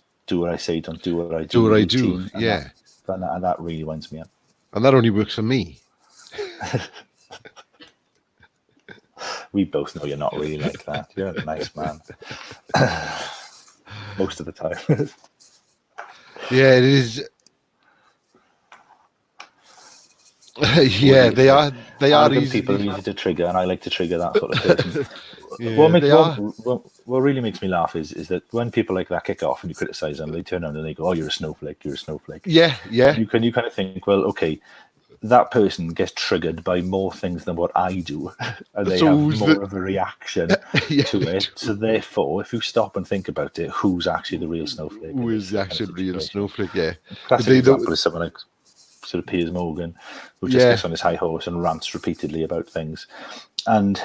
B: I say, don't do what I do.
A: Do what I
B: routine,
A: do, yeah.
B: And that really winds me up.
A: And that only works for me.
B: We both know you're not really like that. You're a nice man. Most of the time.
A: Yeah, it is. Yeah, they are easy.
B: People are easy to trigger, and I like to trigger that sort of person.
A: Yeah,
B: What really makes me laugh is that when people like that kick off and you criticize them, they turn around and they go, "Oh, you're a snowflake. You're a snowflake."
A: Yeah.
B: You kind of think, well, okay, that person gets triggered by more things than what I do, and they have more of a reaction to it. So therefore, if you stop and think about it, who's actually the real snowflake?
A: Who is actually the real snowflake? Yeah.
B: Classic example is someone like sort of Piers Morgan, who just gets on his high horse and rants repeatedly about things. And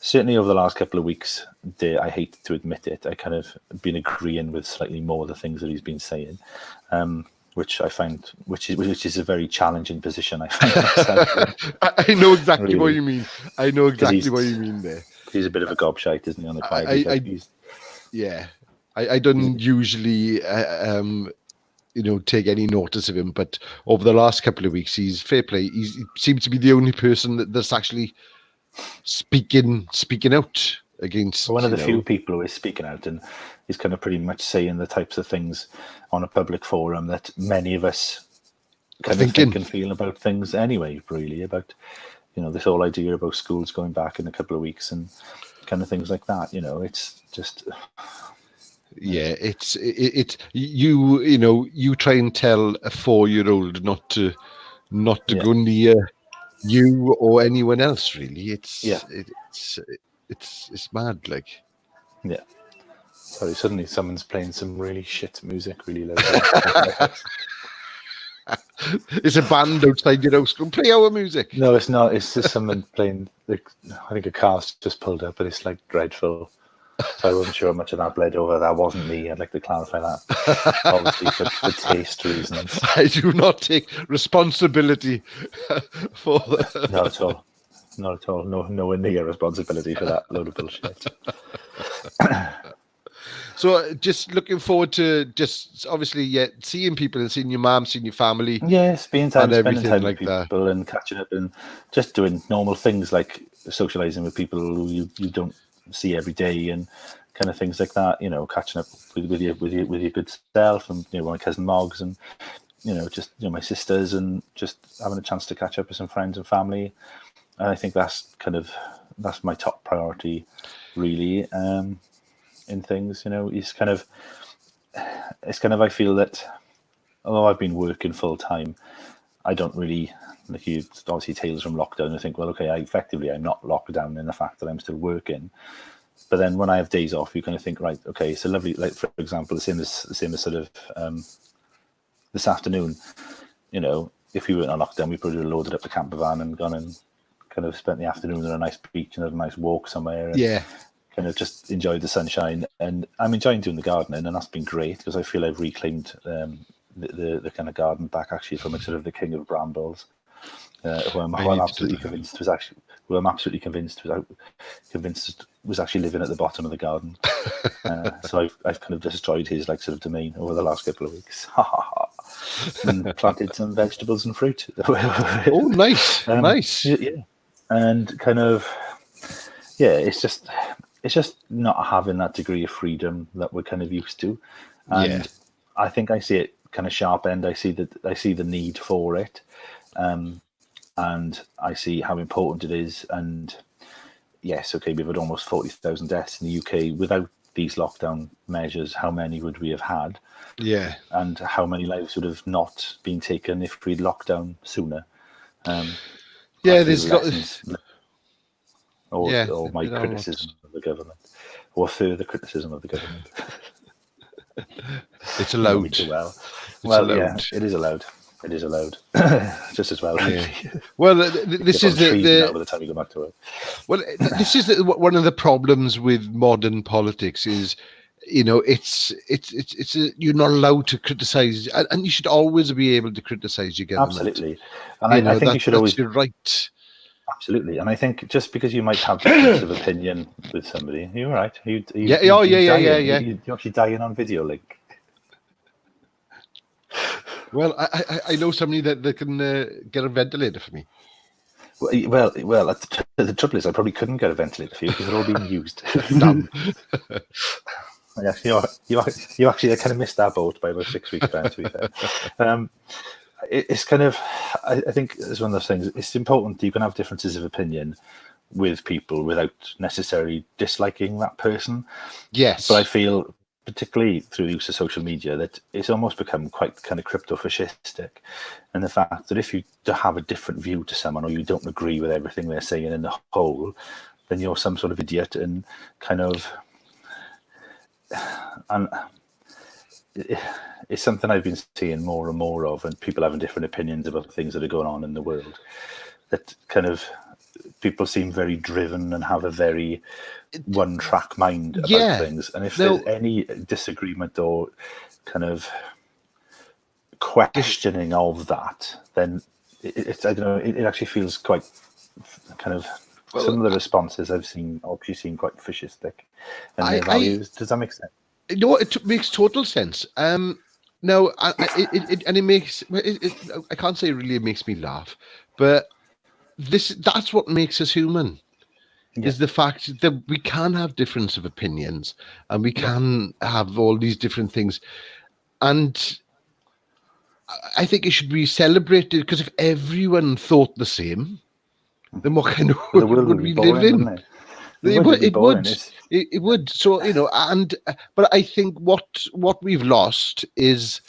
B: certainly over the last couple of weeks, I hate to admit it, I kind of been agreeing with slightly more of the things that he's been saying, which I find, which is a very challenging position. I find myself
A: I know exactly what you mean. I know exactly what you mean there.
B: He's a bit of a gobshite, isn't he? On the quiet.
A: I don't usually, take any notice of him, but over the last couple of weeks, he's fair play. He seems to be the only person that's actually speaking out against.
B: One of the few people who is speaking out, and he's kind of pretty much saying the types of things on a public forum that many of us kind of think and feel about things anyway, really, about, this whole idea about schools going back in a couple of weeks and kind of things like that. It's just...
A: Yeah, it's you try and tell a 4-year-old not to go near you or anyone else, really. It's mad, like.
B: Yeah. Sorry, suddenly someone's playing some really shit music really loud.
A: It's a band outside your house. Go play our music.
B: No, it's not. It's just someone playing. I think a car's just pulled up, but it's like dreadful. So I wasn't sure how much of that bled over. That wasn't me. I'd like to clarify that. Obviously, for taste reasons.
A: I do not take responsibility for that.
B: Not at all. Not at all. Nowhere near responsibility for that load of bullshit.
A: So just looking forward to just obviously seeing people and seeing your mum, seeing your family.
B: Yes, spending time
A: like
B: with people and catching up and just doing normal things like socialising with people who you don't see every day and kind of things like that. Catching up with your good self and my cousin Moggs and just my sisters and just having a chance to catch up with some friends and family. And I think that's my top priority, really. In things, it's kind of I feel that although I've been working full time, I don't really obviously tales from lockdown. I think, well, okay, I'm not locked down in the fact that I'm still working. But then when I have days off, you kind of think, right, okay, so lovely. Like for example, the same as sort of this afternoon. If we weren't on lockdown, we probably would have loaded up the camper van and gone and kind of spent the afternoon on a nice beach and had a nice walk somewhere. And kind of just enjoyed the sunshine, and I'm enjoying doing the gardening, and that's been great because I feel I've reclaimed the kind of garden back actually from sort of the king of brambles, who I'm absolutely convinced was actually living at the bottom of the garden. So I've kind of destroyed his sort of domain over the last couple of weeks. And planted some vegetables and fruit.
A: Oh, nice, nice.
B: Yeah, and kind of it's just not having that degree of freedom that we're kind of used to, and I think I see it kind of sharp end. I see the need for it, and I see how important it is. And yes, okay, we've had almost 40,000 deaths in the UK without these lockdown measures. How many would we have had?
A: Yeah,
B: and how many lives would have not been taken if we'd locked down sooner?
A: There's
B: or my criticism of the government, or further criticism of the government.
A: It's allowed.
B: Well, yeah, it is allowed. It is allowed, just as well.
A: Yeah. Well, this is
B: by the time you go back to it.
A: Well, this is one of the problems with modern politics is, you're not allowed to criticize, and you should always be able to criticize. You get
B: absolutely, and I think you should
A: that's
B: always.
A: your right.
B: Absolutely, and I think just because you might have difference of opinion with somebody, you're right. You actually dying on video link.
A: Well, I know somebody that can get a ventilator for me.
B: Well, the trouble is, I probably couldn't get a ventilator for you because they're all being used. Yeah, you actually kind of missed that boat by about 6 weeks time, to be fair. It's kind of, I think it's one of those things. It's important that you can have differences of opinion with people without necessarily disliking that person.
A: Yes.
B: But I feel, particularly through the use of social media, that it's almost become quite kind of crypto-fascistic. And the fact that if you have a different view to someone, or you don't agree with everything they're saying in the whole, then you're some sort of idiot, and kind of, and it's something I've been seeing more and more of, and people having different opinions about things that are going on in the world. That kind of people seem very driven and have a very one-track mind about things. And if there's any disagreement or kind of questioning of that, then I don't know. It actually feels quite kind of. Some of the responses I've seen obviously seem quite fascistic, and their values. Does that make sense?
A: No, it makes total sense. No, it makes. I can't say really it makes me laugh, but that's what makes us human. Is the fact that we can have difference of opinions, and we can have all these different things, and I think it should be celebrated, because if everyone thought the same, then what kind of world would we live in? It would. So, but I think what we've lost is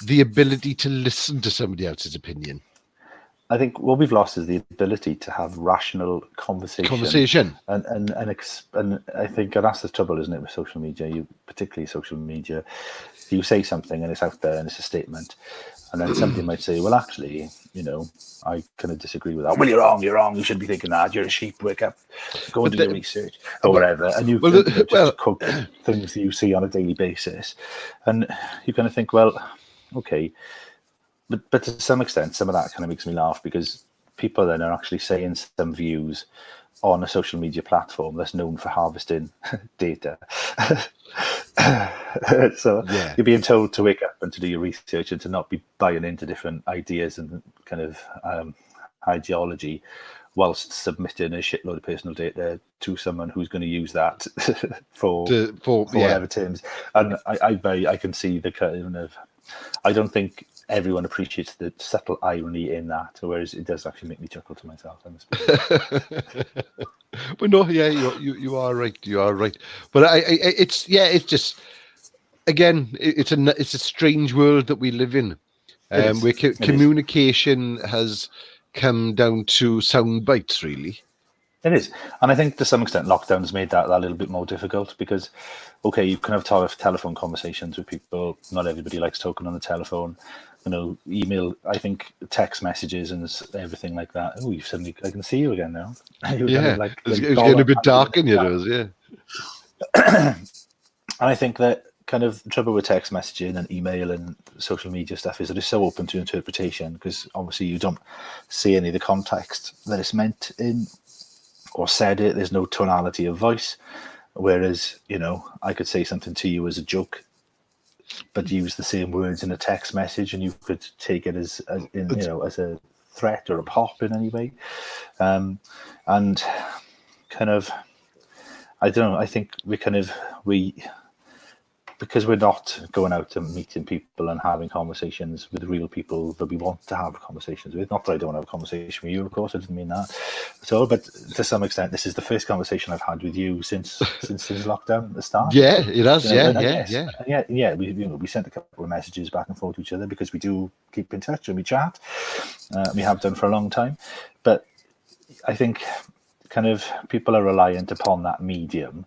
A: the ability to listen to somebody else's opinion.
B: I think what we've lost is the ability to have rational conversation. And I think that's the trouble, isn't it, with social media? Particularly social media, you say something and it's out there and it's a statement, and then somebody might say, well, actually, I kind of disagree with that. Well, you're wrong. You shouldn't be thinking that. You're a sheep. Wake up, go and do your research or whatever. And you just quote things that you see on a daily basis, and you kind of think, well, okay. But to some extent, some of that kind of makes me laugh, because people then are actually saying some views on a social media platform that's known for harvesting data. So you're being told to wake up and to do your research and to not be buying into different ideas and kind of ideology, whilst submitting a shitload of personal data to someone who's going to use that for whatever terms. And I can see the kind of, I don't think everyone appreciates the subtle irony in that, whereas it does actually make me chuckle to myself.
A: But no, you are right. You are right. But it's just, again, it's a strange world that we live in, where communication has come down to sound bites, really.
B: It is. And I think to some extent lockdown's made that a little bit more difficult, because, okay, you can have telephone conversations with people. Not everybody likes talking on the telephone. Email, I think text messages and everything like that. Oh, I can see you again now.
A: It's getting a bit dark in your nose, yeah.
B: And I think that kind of trouble with text messaging and email and social media stuff is that it's so open to interpretation, because obviously you don't see any of the context that it's meant in or said it. There's no tonality of voice. Whereas, I could say something to you as a joke, but use the same words in a text message, and you could take it as a threat or a pop in any way. And kind of, I don't know, I think because we're not going out and meeting people and having conversations with real people that we want to have conversations with. Not that I don't have a conversation with you, of course, I didn't mean that at all, but to some extent, this is the first conversation I've had with you since lockdown at the start.
A: Yeah, it has. We sent a couple of messages back and forth to each other, because we do keep in touch and we chat. We have done for a long time, but I think kind of people are reliant upon that medium,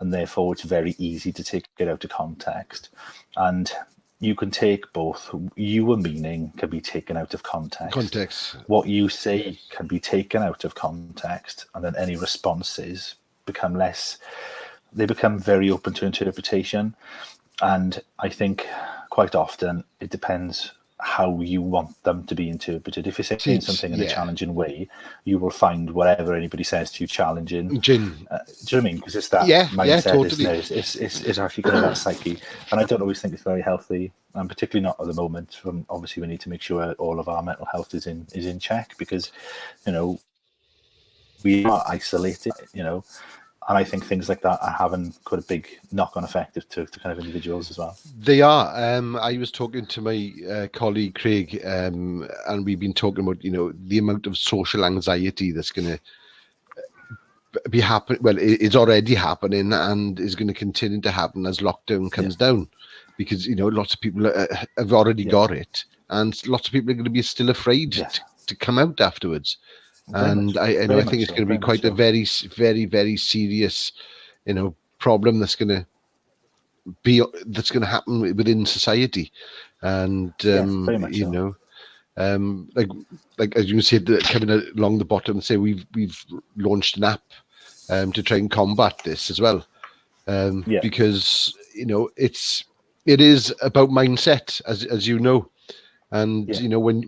A: and therefore it's very easy to take it out of context. And you can take both. Your meaning can be taken out of context. What you say can be taken out of context, and then any responses become less
B: they become very open to interpretation. And I think quite often it depends how you want them to be interpreted. If you're saying something in a challenging way, you will find whatever anybody says to you challenging. Do you know what I mean? Because it's that mindset,
A: totally.
B: isn't it? It's actually kind of that psyche. And I don't always think it's very healthy, and particularly not at the moment. Obviously, we need to make sure all of our mental health is in check, because, we are isolated, and I think things like that are having quite a big knock-on effect to kind of individuals as well.
A: They are. I was talking to my colleague Craig, and we've been talking about, the amount of social anxiety that's going to be happening. Well, it's already happening and is going to continue to happen as lockdown comes down, because lots of people have already got it, and lots of people are going to be still afraid to come out afterwards. And I think it's going to be quite a very, very, very serious, problem that's going to happen within society. And like as you said, coming along the bottom, say we've launched an app to try and combat this as well, because it is about mindset, as you know. And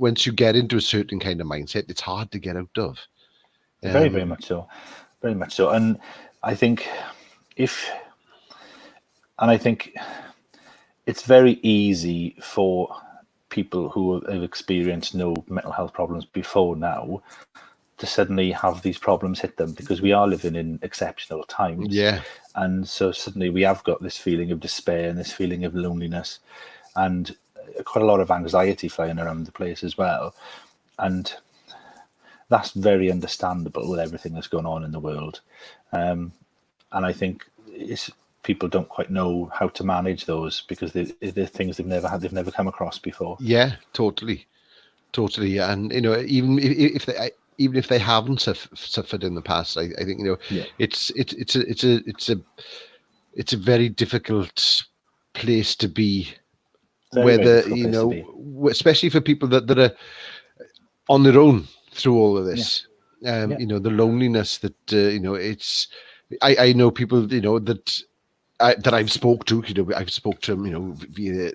A: once you get into a certain kind of mindset, it's hard to get out of.
B: Very, very much so. Very much so. And I think it's very easy for people who have experienced no mental health problems before now to suddenly have these problems hit them, because we are living in exceptional times. Yeah. And so suddenly we have got this feeling of despair and this feeling of loneliness, and quite a lot of anxiety flying around the place as well. And that's very understandable with everything that's going on in the world. And I think people don't quite know how to manage those, because they're things they've never come across before. Yeah,
A: totally. And even if they haven't suffered in the past, I think it's a very difficult place to be. Whether especially for people that are on their own through all of this, the loneliness that it's. I know people that I've spoke to. I've spoke to them via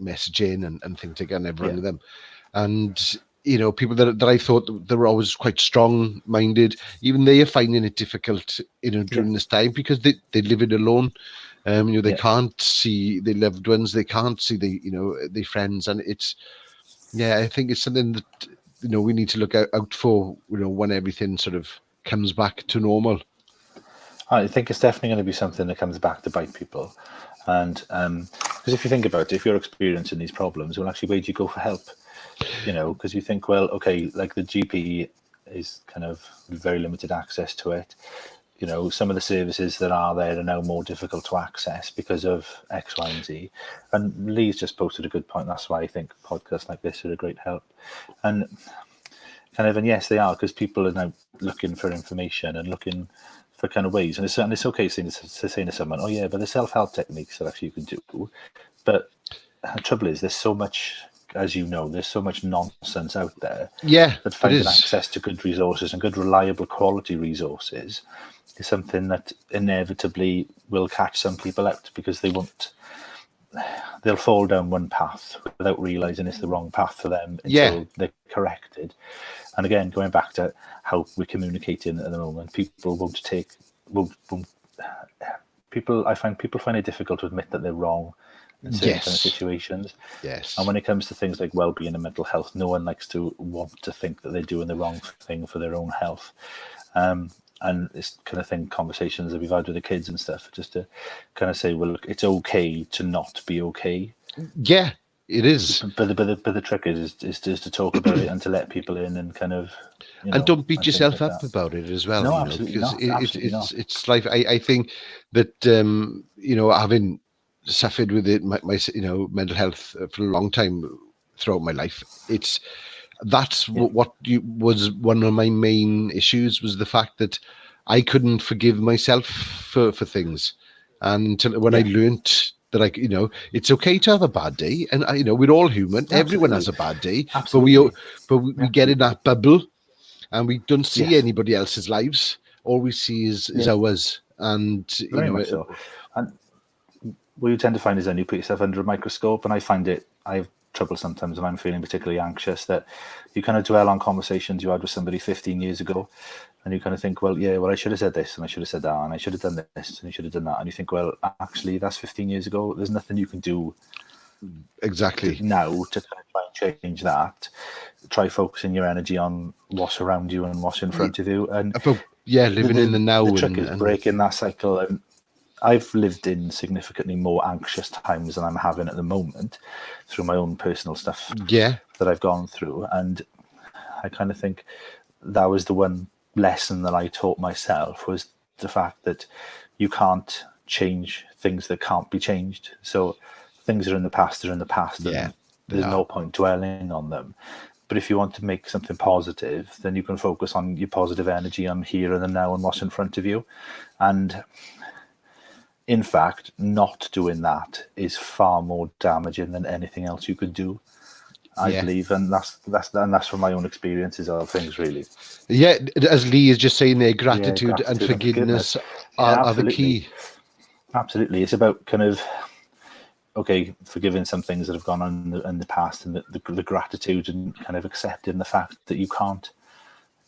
A: messaging and things like that, and I've run with them, and people that I thought they were always quite strong-minded, even they are finding it difficult during this time, because they live it alone. They can't see their loved ones, they can't see their friends, and I think it's something that we need to look out for when everything sort of comes back to normal.
B: I think it's definitely going to be something that comes back to bite people, and because if you think about it, if you're experiencing these problems, well, actually, where do you go for help? Because you think, well, okay, like the GP is kind of very limited access to it. Some of the services that are there are now more difficult to access because of X, Y, and Z. And Lee's just posted a good point. That's why I think podcasts like this are a great help. And and yes, they are, because people are now looking for information and looking for kind of ways. And it's okay saying to someone, oh yeah, but the self-help techniques that actually you can do. But the trouble is, there's so much, as you know, there's so much nonsense out there.
A: Yeah,
B: that finding access to good resources and good, reliable, quality resources is something that inevitably will catch some people out, because they'll fall down one path without realizing it's the wrong path for them until they're corrected. And again, going back to how we're communicating at the moment, I find people find it difficult to admit that they're wrong in certain kind of situations.
A: Yes.
B: And when it comes to things like well-being and mental health, no one likes to want to think that they're doing the wrong thing for their own health. And this kind of thing, conversations that we've had with the kids and stuff, just to kind of say, well, look, it's okay to not be okay.
A: Yeah, it is.
B: But the trick is to talk about it and to let people in and kind of.
A: And don't beat yourself up about it as well.
B: No, absolutely not.
A: It's life. I think that having suffered with it, my mental health for a long time throughout my life, what was one of my main issues, was the fact that I couldn't forgive myself for things, and until when I learnt that it's okay to have a bad day, and we're all human. Absolutely. Everyone has a bad day. Absolutely. but we get in that bubble, and we don't see anybody else's lives. All we see is ours, And
B: Very much so. And what you tend to find is then you put yourself under a microscope, and I have trouble sometimes when I'm feeling particularly anxious, that you kind of dwell on conversations you had with somebody 15 years ago, and you kind of think, well, I should have said this, and I should have said that, and I should have done this, and I should have done that, and you think, well, actually, that's 15 years ago. There's nothing you can do
A: exactly
B: now to kind of try and change that. Try focusing your energy on what's around you and what's in front of you, and
A: living in the now.
B: The trick is breaking that cycle. And I've lived in significantly more anxious times than I'm having at the moment through my own personal stuff that I've gone through. And I kind of think that was the one lesson that I taught myself, was the fact that you can't change things that can't be changed. So things that are in the past are in the past. And there's no point dwelling on them. But if you want to make something positive, then you can focus on your positive energy on here and the now and what's in front of you. And in fact, not doing that is far more damaging than anything else you could do, I believe. And that's from my own experiences of things, really. Yeah,
A: as Lee is just saying there, gratitude and forgiveness are the key.
B: Absolutely. It's about kind of, forgiving some things that have gone on in the past, and the gratitude, and kind of accepting the fact that you can't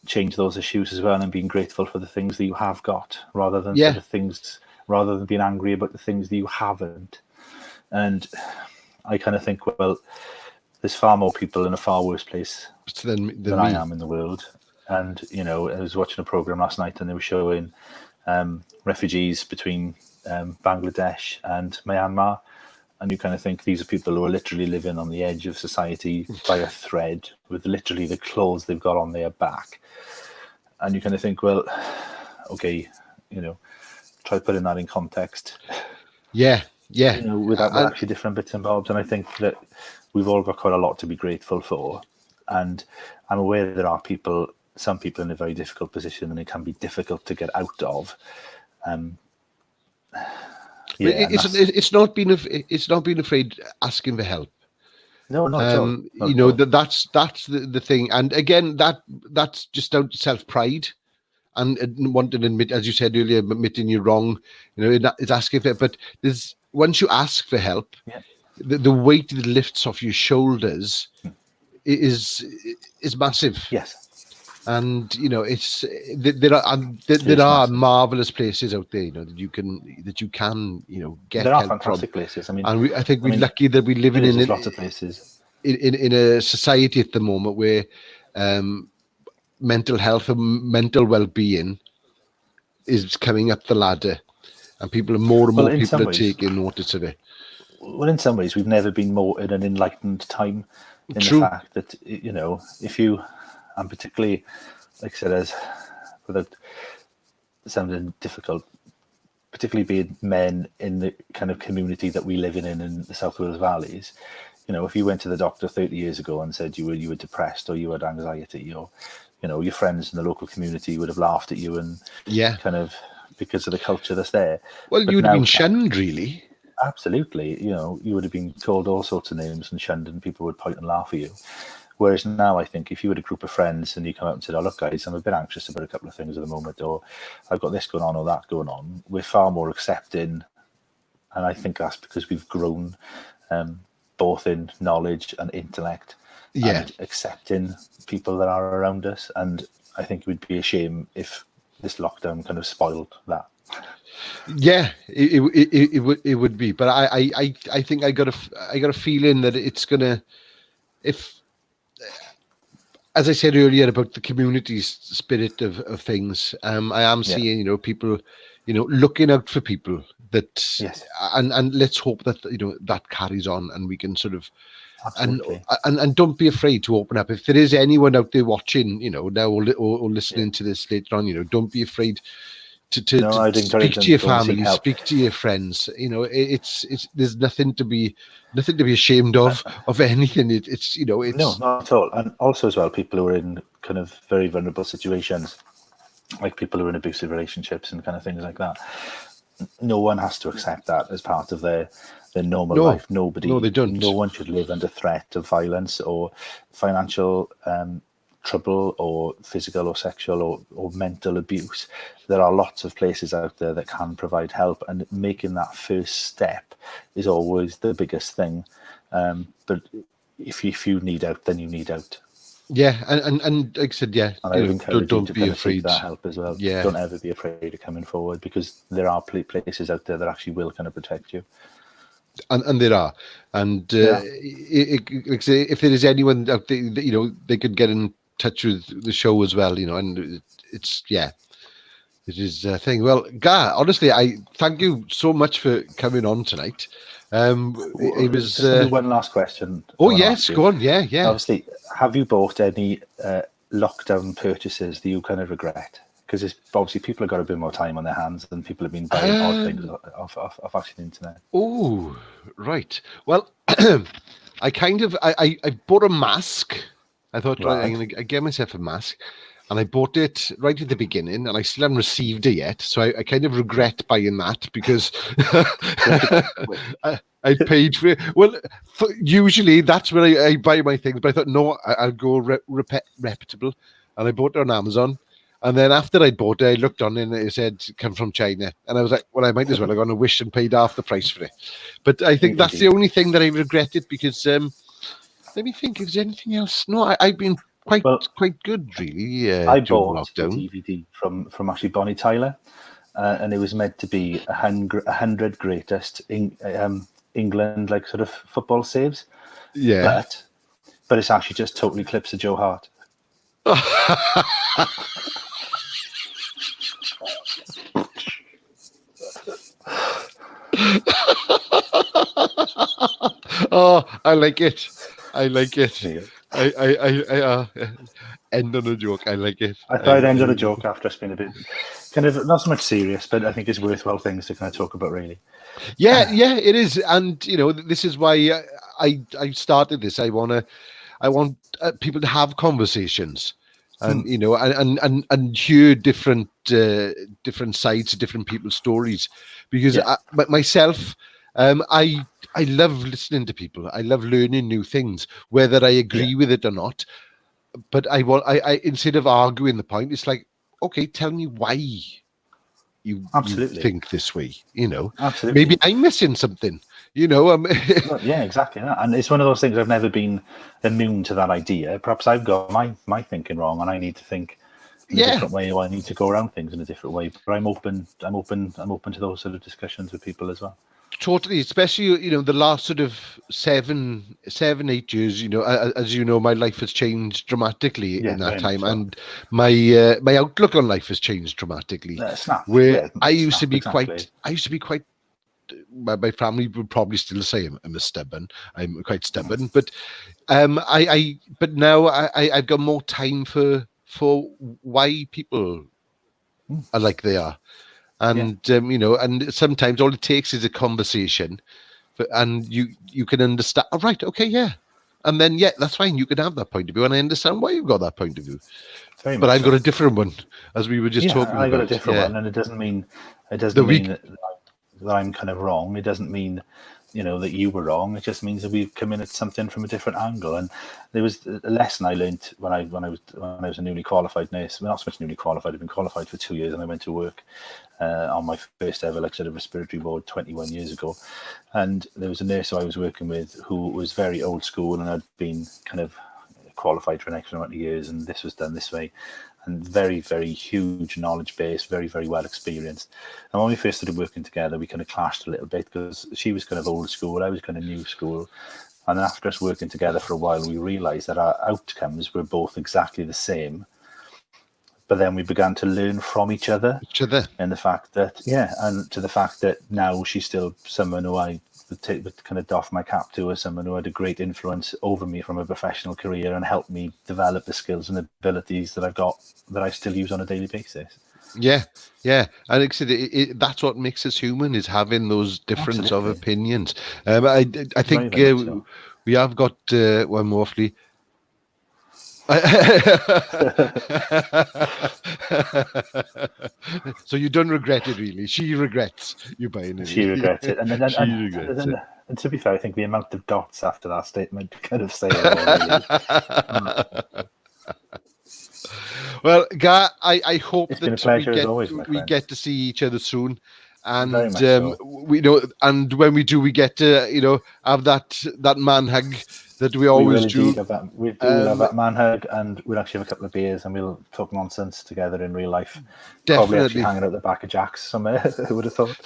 B: change those issues as well, and being grateful for the things that you have got, rather than rather than being angry about the things that you haven't. And I kind of think, well, there's far more people in a far worse place than I am in the world. And, I was watching a program last night, and they were showing refugees between Bangladesh and Myanmar. And you kind of think these are people who are literally living on the edge of society by a thread, with literally the clothes they've got on their back. And you kind of think, well, try putting that in context. Without actually different bits and bobs. And I think that we've all got quite a lot to be grateful for. And I'm aware there are some people in a very difficult position, and it can be difficult to get out of.
A: It's not being afraid asking for help.
B: No, not at all.
A: That's the thing. And again, that's just down to self-pride. And wanting to admit, as you said earlier, admitting you're wrong, it's asking for it. But once you ask for help, the weight that lifts off your shoulders is massive.
B: Yes.
A: And there are marvelous places out there, that you can get.
B: There are
A: help
B: fantastic
A: from.
B: places.
A: I think we're lucky that we live in
B: lots of places
A: in a society at the moment where mental health and mental well-being is coming up the ladder, and people are more and more people are taking notice of it.
B: Well, in some ways, we've never been more in an enlightened time. In
A: True.
B: The fact that if you, and particularly, like I said, without sounding difficult, particularly being men in the kind of community that we live in the South Wales Valleys, if you went to the doctor 30 years ago and said you were depressed, or you had anxiety, or your friends in the local community would have laughed at you, and kind of, because of the culture that's there.
A: Well, you would have been shunned, really.
B: Absolutely. You would have been called all sorts of names and shunned, and people would point and laugh at you. Whereas now, I think if you had a group of friends and you come out and said, "Oh, look, guys, I'm a bit anxious about a couple of things at the moment," or "I've got this going on or that going on," we're far more accepting. And I think that's because we've grown both in knowledge and intellect, and accepting people that are around us. And I think it would be a shame if this lockdown kind of spoiled that.
A: Yeah, it would be. But I think I got a feeling that it's gonna, as I said earlier about the community spirit of things, I am seeing people looking out for people that and let's hope that that carries on, and we can sort of and don't be afraid to open up. If there is anyone out there watching now or listening to this later on, don't be afraid to speak to your family, speak to your friends. It's there's nothing to be ashamed of anything. It's no,
B: not at all. And also as well, people who are in kind of very vulnerable situations, like people who are in abusive relationships and kind of things like that. No one has to accept that as part of their normal life. Nobody.
A: No, they don't.
B: No one should live under threat of violence or financial trouble or physical or sexual or mental abuse, there are lots of places out there that can provide help, and making that first step is always the biggest thing. But if you need out, then you need out.
A: Yeah, and like I said, yeah,
B: And I would encourage you to
A: be
B: kind of seek
A: afraid.
B: that help as well.
A: Yeah.
B: Don't ever be afraid of coming forward, because there are places out there that actually will kind of protect you.
A: And there are, and like I say, if there is anyone out there, they could get in touch with the show as well, and it's it is a thing. Well, Gar, honestly, I thank you so much for coming on tonight. It was
B: just one last question.
A: Oh yes, go on. Yeah.
B: Obviously, have you bought any lockdown purchases that you kind of regret? Because it's obviously people have got a bit more time on their hands, and people have been buying odd things off actually the internet.
A: Oh, right. Well, I bought a mask. I thought, right, I'm going to get myself a mask. And I bought it right at the beginning, and I still haven't received it yet. So I kind of regret buying that, because I paid for it. Well, usually that's when I buy my things. But I thought, no, I'll go reputable. And I bought it on Amazon. And then after I bought it, I looked on it and it said, come from China. And I was like, well, I might as well have gone and wished and paid half the price for it. But I think that's the only thing that I regretted, because let me think, is there anything else? No, I've been quite good, really.
B: I bought a DVD from actually Bonnie Tyler, and it was meant to be 100 greatest England like sort of football saves.
A: Yeah,
B: but it's actually just totally clips of Joe Hart.
A: Oh, I like it. I end on a joke. I like it.
B: I thought I'd end on a joke after it's been a bit kind of not so much serious, but I think it's worthwhile things to kind of talk about, really.
A: Yeah, it is, and this is why I started this. I want people to have conversations, and and hear different sides of different people's stories, because myself. I love listening to people. I love learning new things, whether I agree with it or not. But I instead of arguing the point, it's like, okay, tell me why you think this way.
B: Absolutely.
A: Maybe I'm missing something.
B: Yeah, exactly. And it's one of those things. I've never been immune to that idea. Perhaps I've got my thinking wrong, and I need to think in a different way, or I need to go around things in a different way. But I'm open to those sort of discussions with people as well.
A: Totally, especially the last sort of 7-8 years. As you know, my life has changed dramatically in that time, and my outlook on life has changed dramatically. I used to be quite. My family would probably still say I'm stubborn. I'm quite stubborn, but but now I've got more time for why people are like they are. And and sometimes all it takes is a conversation, and you can understand. Oh, right, okay, yeah, and then that's fine. You can have that point of view, and I understand why you've got that point of view. But I've got a different one, as we were just talking about.
B: I got a different one, and it doesn't mean that I'm kind of wrong. It doesn't mean that you were wrong. It just means that we've come in at something from a different angle. And there was a lesson I learned when I was a newly qualified nurse. Well, not so much newly qualified. I've been qualified for 2 years, and I went to work on my first ever sort of respiratory ward 21 years ago. And there was a nurse who I was working with who was very old school, and had been kind of qualified for an extra amount of years, and this was done this way. And very, very huge knowledge base, very, very well experienced. And when we first started working together, we kind of clashed a little bit, because she was kind of old school, I was kind of new school. And then after us working together for a while, we realised that our outcomes were both exactly the same. But then we began to learn from each other. And the fact that, and to the fact that now she's still someone who I would kind of doff my cap to, as someone who had a great influence over me from a professional career, and helped me develop the skills and abilities that I've got, that I still use on a daily basis.
A: Yeah. And like I said, that's what makes us human, is having those difference of opinions. I think we have got one more. So you don't regret it, really. She regrets you buying it.
B: She regrets it, and to be fair, I think the amount of dots after that statement kind of say it all, really.
A: Well, Gar, I hope
B: It's been a
A: that
B: pleasure as always, my
A: we
B: friend.
A: get to see each other soon. And
B: Very much so.
A: we know, and when we do, we get to have that man hug that we always
B: will
A: do.
B: Indeed have that. We'll have that man hug, and we'll actually have a couple of beers, and we'll talk nonsense together in real life. Probably
A: Definitely
B: actually hanging out the back of Jack's somewhere. I would have thought.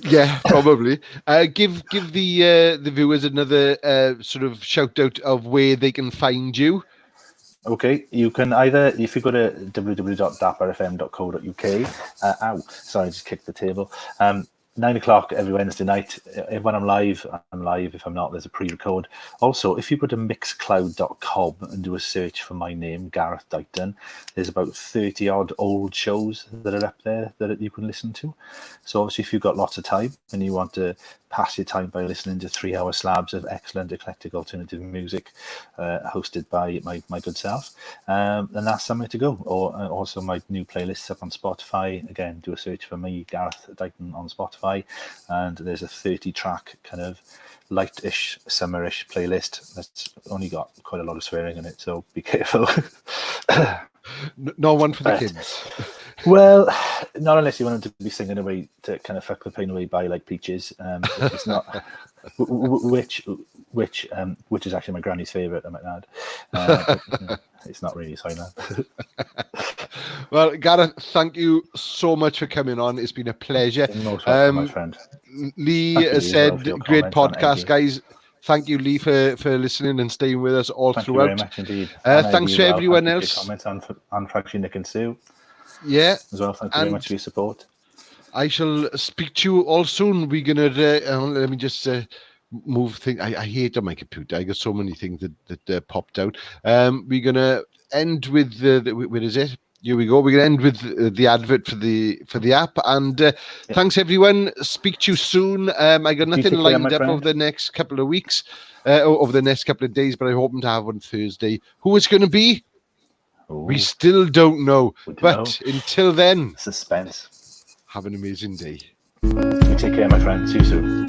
A: Yeah, probably. Give the viewers another sort of shout out of where they can find you.
B: Okay, you can either, if you go to www.dapperfm.co.uk, sorry, I just kicked the table. 9 o'clock every Wednesday night. When I'm live, I'm live. If I'm not, there's a pre-record. Also, if you go to mixcloud.com and do a search for my name, Gareth Dyton, there's about 30 odd old shows that are up there that you can listen to. So obviously, if you've got lots of time and you want to pass your time by listening to 3-hour slabs of excellent eclectic alternative music hosted by my good self, then that's somewhere to go. Or also my new playlists up on Spotify. Again, do a search for me, Gareth Dyton, on Spotify, and there's a 30-track kind of light-ish, summer-ish playlist that's only got quite a lot of swearing in it, so be careful.
A: No one for the kids.
B: Well, not unless you want them to be singing away to kind of fuck the pain away by like Peaches, which is not, which is actually my granny's favourite, I might add. It's not really, so I know.
A: Well, Gareth, thank you so much for coming on. It's been a pleasure.
B: Most welcome, my friend.
A: Lee said, great podcast, guys. Thank you, Lee, for listening and staying with us all
B: Thank
A: throughout.
B: You very much indeed.
A: Thanks for everyone else.
B: Comments on Fracture Nick and Sue.
A: Yeah.
B: As well. Thank you very much for your support.
A: I shall speak to you all soon. We're gonna let me just move things. I hate on my computer. I got so many things that popped out. We're gonna end with where is it? Here we go. We're gonna end with the advert for the app. And thanks everyone. Speak to you soon. I got nothing lined up over the next couple of weeks, over the next couple of days, but I'm hoping to have one Thursday. Who it's going to be? Ooh. We still don't know. Until then,
B: suspense.
A: Have an amazing day.
B: You take care, my friend. See you soon.